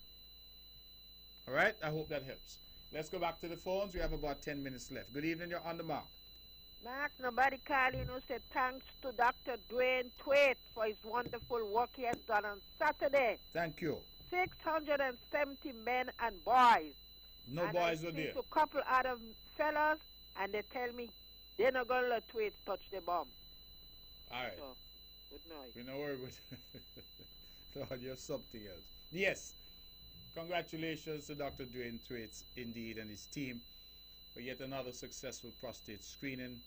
All right? I hope that helps. Let's go back to the phones. We have about 10 minutes left. Good evening. You're on the mark. Mark, nobody called you said thanks to Dr. Dwayne Twait for his wonderful work he has done on Saturday. Thank you. 670 men and boys. No boys were there. To a couple other fellas, and they tell me they're not going to let Twait touch the bomb. All right. So, good night. We know where Lord, you're something else. Yes. Congratulations to Dr. Dwayne Twait, indeed, and his team for yet another successful prostate screening.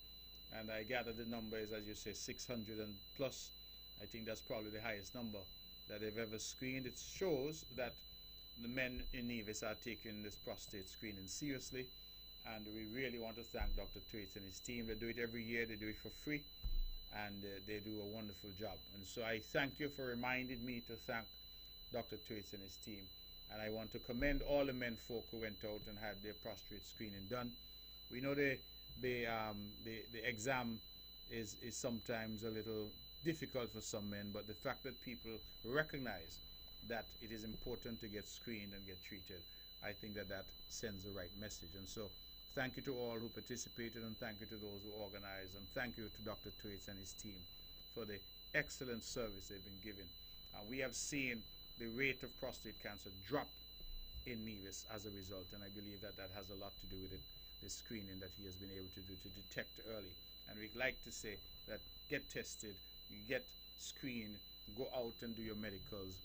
And I gather the number is, as you say, 600 and plus. I think that's probably the highest number that they've ever screened. It shows that the men in Nevis are taking this prostate screening seriously. And we really want to thank Dr. Twait and his team. They do it every year. They do it for free. And they do a wonderful job. And so I thank you for reminding me to thank Dr. Twait and his team And I want to commend all the men folk who went out and had their prostate screening done. We know the exam is sometimes a little difficult for some men, but the fact that people recognize that it is important to get screened and get treated, I think that sends the right message. And so thank you to all who participated, and thank you to those who organized, and thank you to Dr. Thwaites and his team for the excellent service they've been giving. We have seen the rate of prostate cancer drop in Nevis as a result, and I believe that has a lot to do with it, the screening that he has been able to do to detect early. And we'd like to say that get tested, you get screened, go out and do your medicals,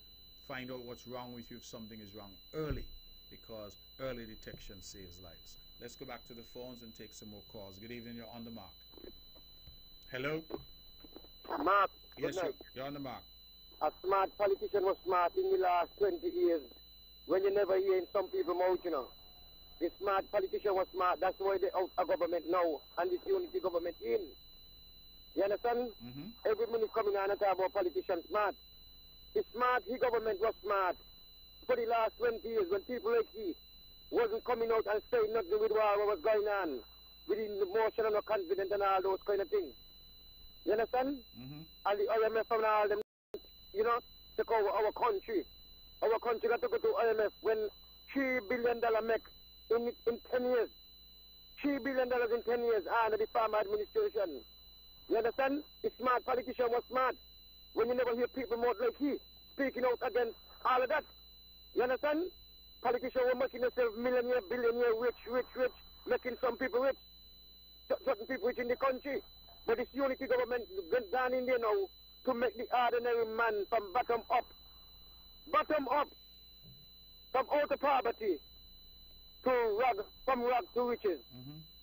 find out what's wrong with you if something is wrong early, because early detection saves lives. Let's go back to the phones and take some more calls. Good evening, you're on the mark. Hello? Mark, yes, you're on the mark. A smart politician was smart in the last 20 years when you never hear in some people's mouth, you know. The smart politician was smart. That's why they out of government now and this unity government in. You understand? Every minute coming on and talk about politicians smart. The smart, he government was smart for the last 20 years when people like he wasn't coming out and saying nothing with what was going on, with the emotion and the confidence and all those kind of things. You understand? And the IMF and all them, you know, take over our country. Our country got to go to IMF when $3 billion make in 10 years. $3 billion in 10 years under the farmer administration. You understand? The smart politician was smart. When you never hear people more like he speaking out against all of that. You understand? Politicians were making themselves millionaire, billionaire, rich, making some people rich. Certain people rich in the country. But this unity government went down in there now to make the ordinary man from bottom up, from out of poverty from rag to riches.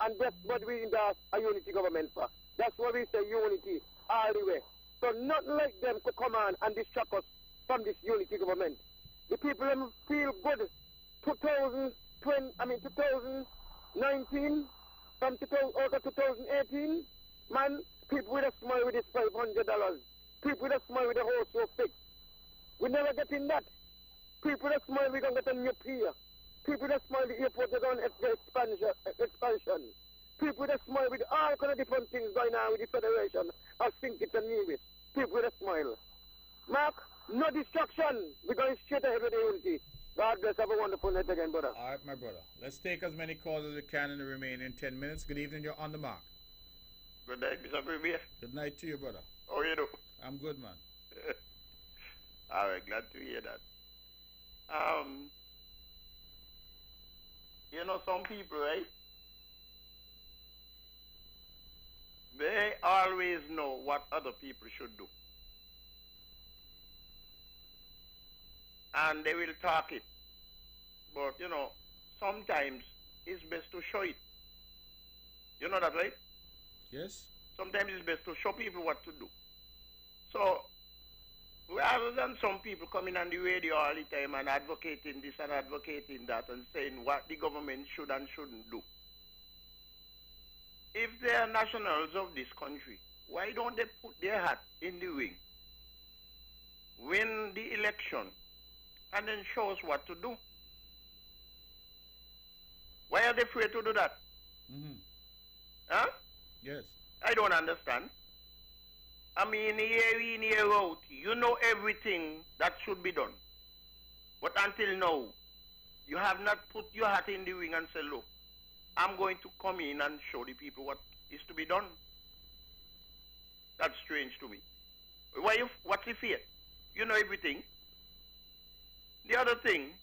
And that's what we endorse a unity government for. That's what we say unity all the way. So not like them to come on and distract us from this unity government. The people feel good 2019 from 2018, man, people with a smile with this $500. People with a smile with a horse so fixed. We never get in that. People with a smile, we don't get a new pier. People with a smile, the airport, they don't get expansion. People with a smile with all kind of different things going on with the Federation. I think it's a new bit. People with a smile. Mark, no distraction. We're going straight ahead with the unity. God bless. Have a wonderful night again, brother. All right, my brother. Let's take as many calls as we can in the remaining 10 minutes. Good evening. You're on the mark. Good night, Mr. Premier. Good night to you, brother. How are you doing? I'm good, man. All right, glad to hear that. You know, some people, right? They always know what other people should do. And they will talk it. But, you know, sometimes it's best to show it. You know that, right? Yes. Sometimes it's best to show people what to do. So, rather than some people coming on the radio all the time and advocating this and advocating that and saying what the government should and shouldn't do, if they are nationals of this country, why don't they put their hat in the ring, win the election, and then show us what to do? Why are they afraid to do that? Huh? Yes. I don't understand. I mean, year in, year out, you know everything that should be done. But until now, you have not put your hat in the ring and said, look, I'm going to come in and show the people what is to be done. That's strange to me. What's the fear? You know everything. The other thing,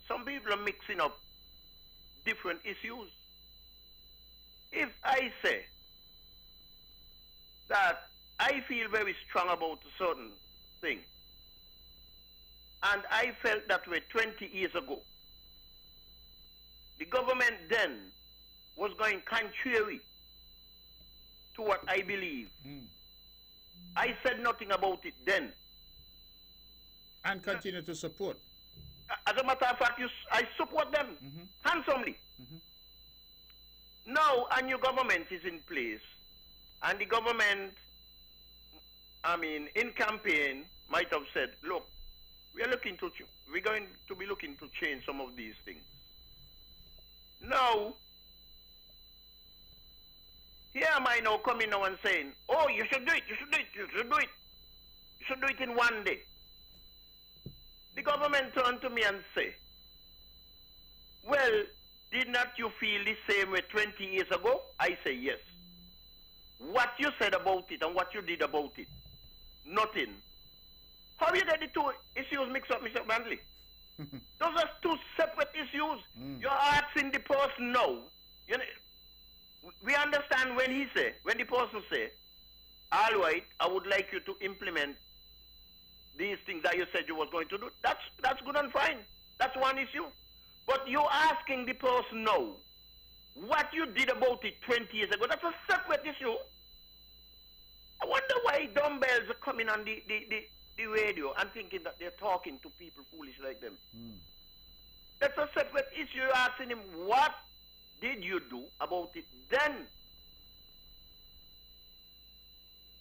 some people are mixing up different issues. If I say that I feel very strong about a certain thing, and I felt that way 20 years ago, the government then was going contrary to what I believe. I said nothing about it then. And continue to support. As a matter of fact, I support them handsomely. Now a new government is in place, and the government, I mean, in campaign, might have said, look, we're going to be looking to change some of these things. Now, here am I now coming now and saying, oh, you should do it, you should do it, you should do it. You should do it in one day. The government turned to me and say, well, did not you feel the same way 20 years ago? I say yes. What you said about it and what you did about it, nothing. How you get the two issues mixed up, Mr. Manley? Those are two separate issues. You're asking the person now. You know, we understand when the person say, all right, I would like you to implement these things that you said you was going to do. That's good and fine. That's one issue. But you're asking the person now, what you did about it 20 years ago, that's a separate issue. I wonder why dumbbells are coming on the radio and thinking that they're talking to people foolish like them. That's a separate issue. You're asking him, what did you do about it then?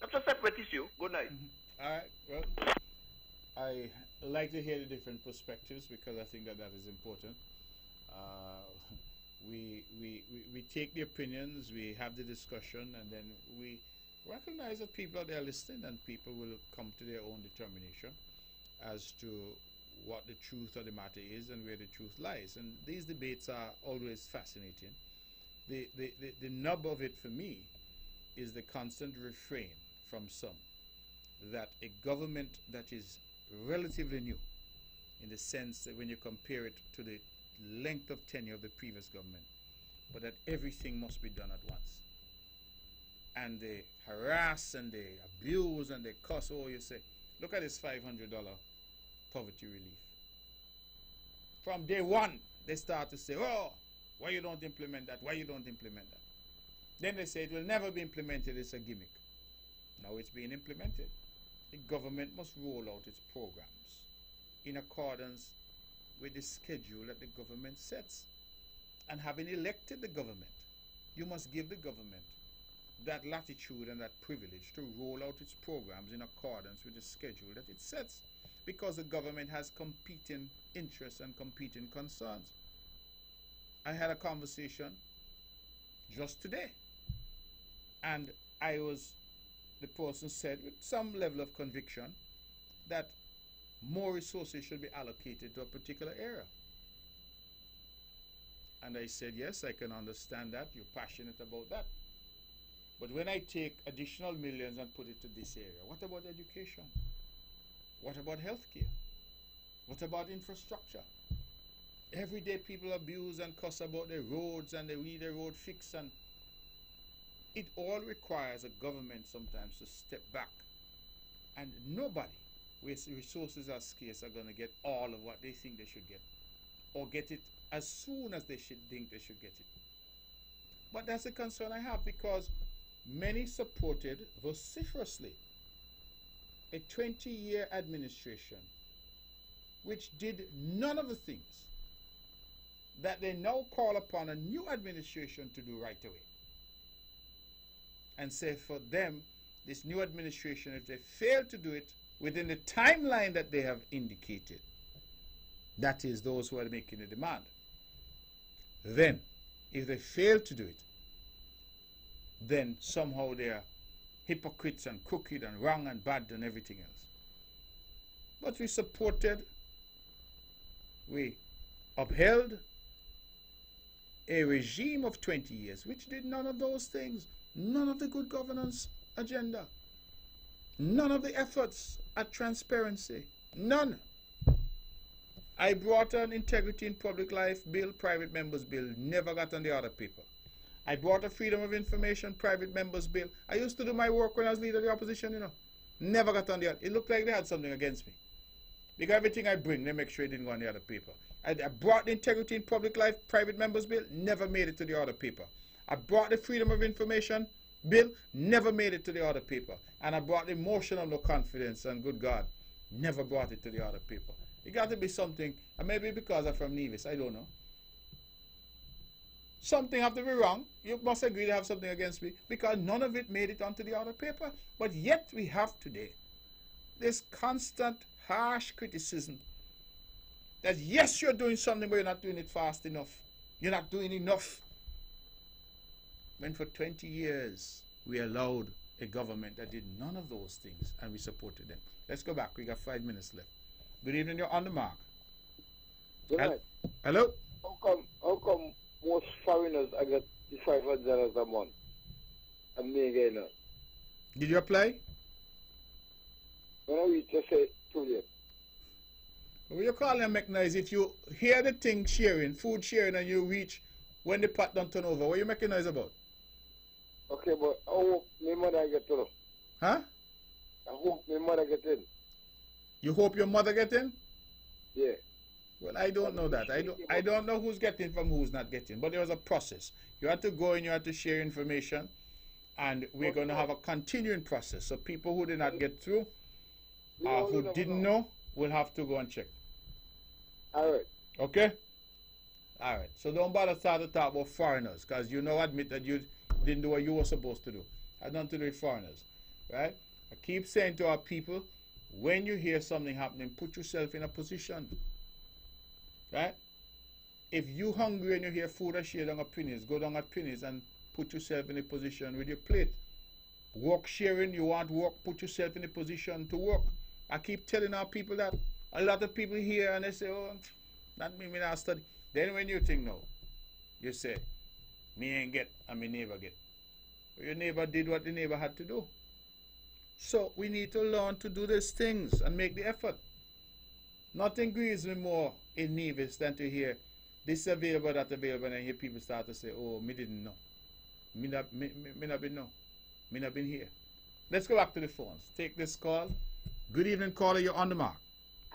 That's a separate issue. Good night. All right. Well, I like to hear the different perspectives because I think that is important. We take the opinions, we have the discussion, and then we recognize that people are there listening, and people will come to their own determination as to what the truth of the matter is and where the truth lies. And these debates are always fascinating. The nub of it for me is the constant refrain from some that a government that is relatively new, in the sense that when you compare it to the length of tenure of the previous government, but that everything must be done at once. And they harass and they abuse and they cuss. Oh, you say, look at this $500 poverty relief. From day one, they start to say, oh, why you don't implement that? Why you don't implement that? Then they say it will never be implemented. It's a gimmick. Now it's being implemented. The government must roll out its programs in accordance with the schedule that the government sets. And having elected the government, you must give the government that latitude and that privilege to roll out its programs in accordance with the schedule that it sets, because the government has competing interests and competing concerns. I had a conversation just today, and the person said with some level of conviction that more resources should be allocated to a particular area. And I said, yes, I can understand that. You're passionate about that. But when I take additional millions and put it to this area, what about education? What about healthcare? What about infrastructure? Every day people abuse and cuss about their roads and they need their road fixed, and it all requires a government sometimes to step back. And nobody with resources are scarce are going to get all of what they think they should get, or get it as soon as they should think they should get it. But that's a concern I have, because many supported vociferously a 20-year administration which did none of the things that they now call upon a new administration to do right away. And say for them, this new administration, if they fail to do it within the timeline that they have indicated, that is those who are making the demand, then if they fail to do it, then somehow they are hypocrites and crooked and wrong and bad and everything else. But we supported, we upheld a regime of 20 years which did none of those things, none of the good governance agenda, none of the efforts at transparency, none. I brought an Integrity in Public Life bill, private members bill, never got on the other paper. I brought a Freedom of Information private members bill. I used to do my work when I was leader of the opposition, you know. Never got on the other. It looked like they had something against me. Because everything I bring, they make sure it didn't go on the other paper. I brought the Integrity in Public Life private members bill, never made it to the other paper. I brought the Freedom of Information bill, never made it to the other paper. And I brought the motion of no confidence, and good God, never brought it to the other paper. It got to be something, and maybe because I'm from Nevis, I don't know. Something have to be wrong. You must agree to have something against me, because none of it made it onto the other paper. But yet we have today this constant harsh criticism that yes, you're doing something, but you're not doing it fast enough. You're not doing enough. When for 20 years we allowed a government that did none of those things and we supported them. Let's go back. We got 5 minutes left. Good evening. You're on the mark. Good night. Hello? How come most foreigners I get $500 a month? And me again now. Did you apply? When I reach, I say too late. What you call them make noise? If you hear the thing sharing, food sharing, and you reach when the pot don't turn over, what you making noise about? Okay, but I hope my mother get to know. Huh? I hope my mother get in. You hope your mother get in? Yeah. Well, I don't know that. I don't know who's getting from who's not getting. But there was a process. You had to go and you had to share information. And we're going to have a continuing process. So people who did not get through, who didn't know, will have to go and check. All right. Okay? All right. So don't bother start to talk about foreigners, because you know, admit that you didn't do what you were supposed to do. Had nothing to do with foreigners. Right? I keep saying to our people, when you hear something happening, put yourself in a position. Right? If you hungry and you hear food are shared down at pennies, go down at pennies and put yourself in a position with your plate. Work sharing, you want work, put yourself in a position to work. I keep telling our people that. A lot of people here and they say, oh, that me not study. Then when you think no, you say, me ain't get and me neighbor get. But your neighbor did what the neighbor had to do. So we need to learn to do these things and make the effort. Nothing grieves me more in Nevis than to hear this available, that available, and I hear people start to say, oh, me didn't know. Me not been here. Let's go back to the phones. Take this call. Good evening, caller. You're on the mark.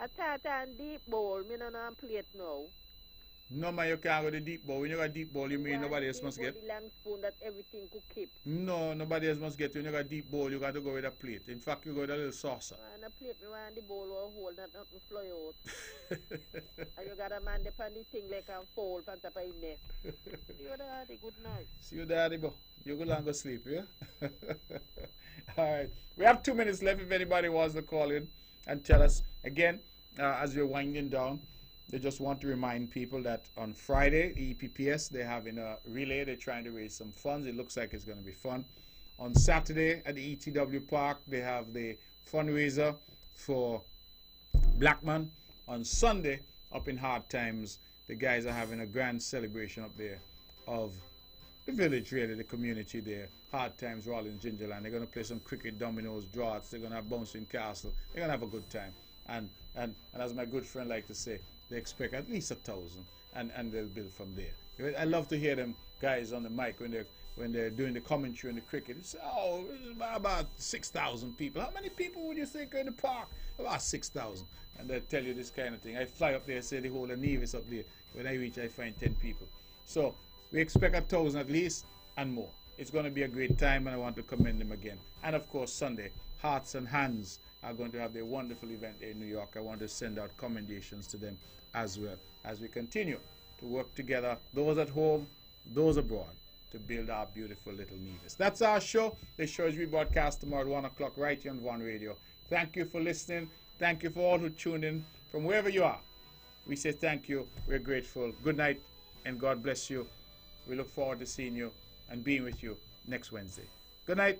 I thought I'm deep bowl. Me no plate now. No, man, you can't go to deep bowl. When you got deep bowl, you mean nobody else must get? The lamb spoon that everything could keep. No, nobody else must get. When you got deep bowl, you got to go with a plate. In fact, you go with a little saucer. And a plate, me want the bowl or hold, not fly out. And you got a man depend the thing like a fold from top of in there. See you daddy, good night. See you daddy, bo. You go and go sleep, yeah? All right. We have 2 minutes left if anybody wants to call in and tell us. Again, as we're winding down, they just want to remind people that on Friday, the EPPS, they're having a relay. They're trying to raise some funds. It looks like it's going to be fun. On Saturday at the ETW Park, they have the fundraiser for Blackman. On Sunday, up in Hard Times, the guys are having a grand celebration up there of the village, really, the community there. Hard Times, Rollins, Gingerland. They're going to play some cricket, dominoes, draughts. They're going to have bouncing castle. They're going to have a good time. And as my good friend like to say, they expect at least 1,000, and they'll build from there. I love to hear them guys on the mic when they're doing the commentary on the cricket. It's about 6,000 people. How many people would you think are in the park? About 6,000. And they tell you this kind of thing. I fly up there, say the whole of Nevis up there. When I reach, I find 10 people. So we expect 1,000 at least and more. It's going to be a great time, and I want to commend them again. And of course, Sunday, Hearts and Hands are going to have their wonderful event in New York. I want to send out commendations to them as well as we continue to work together, those at home, those abroad, to build our beautiful little Nevis. That's our show. The show is rebroadcast tomorrow at 1 o'clock right here on One Radio. Thank you for listening. Thank you for all who tuned in from wherever you are. We say thank you. We're grateful. Good night, and God bless you. We look forward to seeing you and being with you next Wednesday. Good night.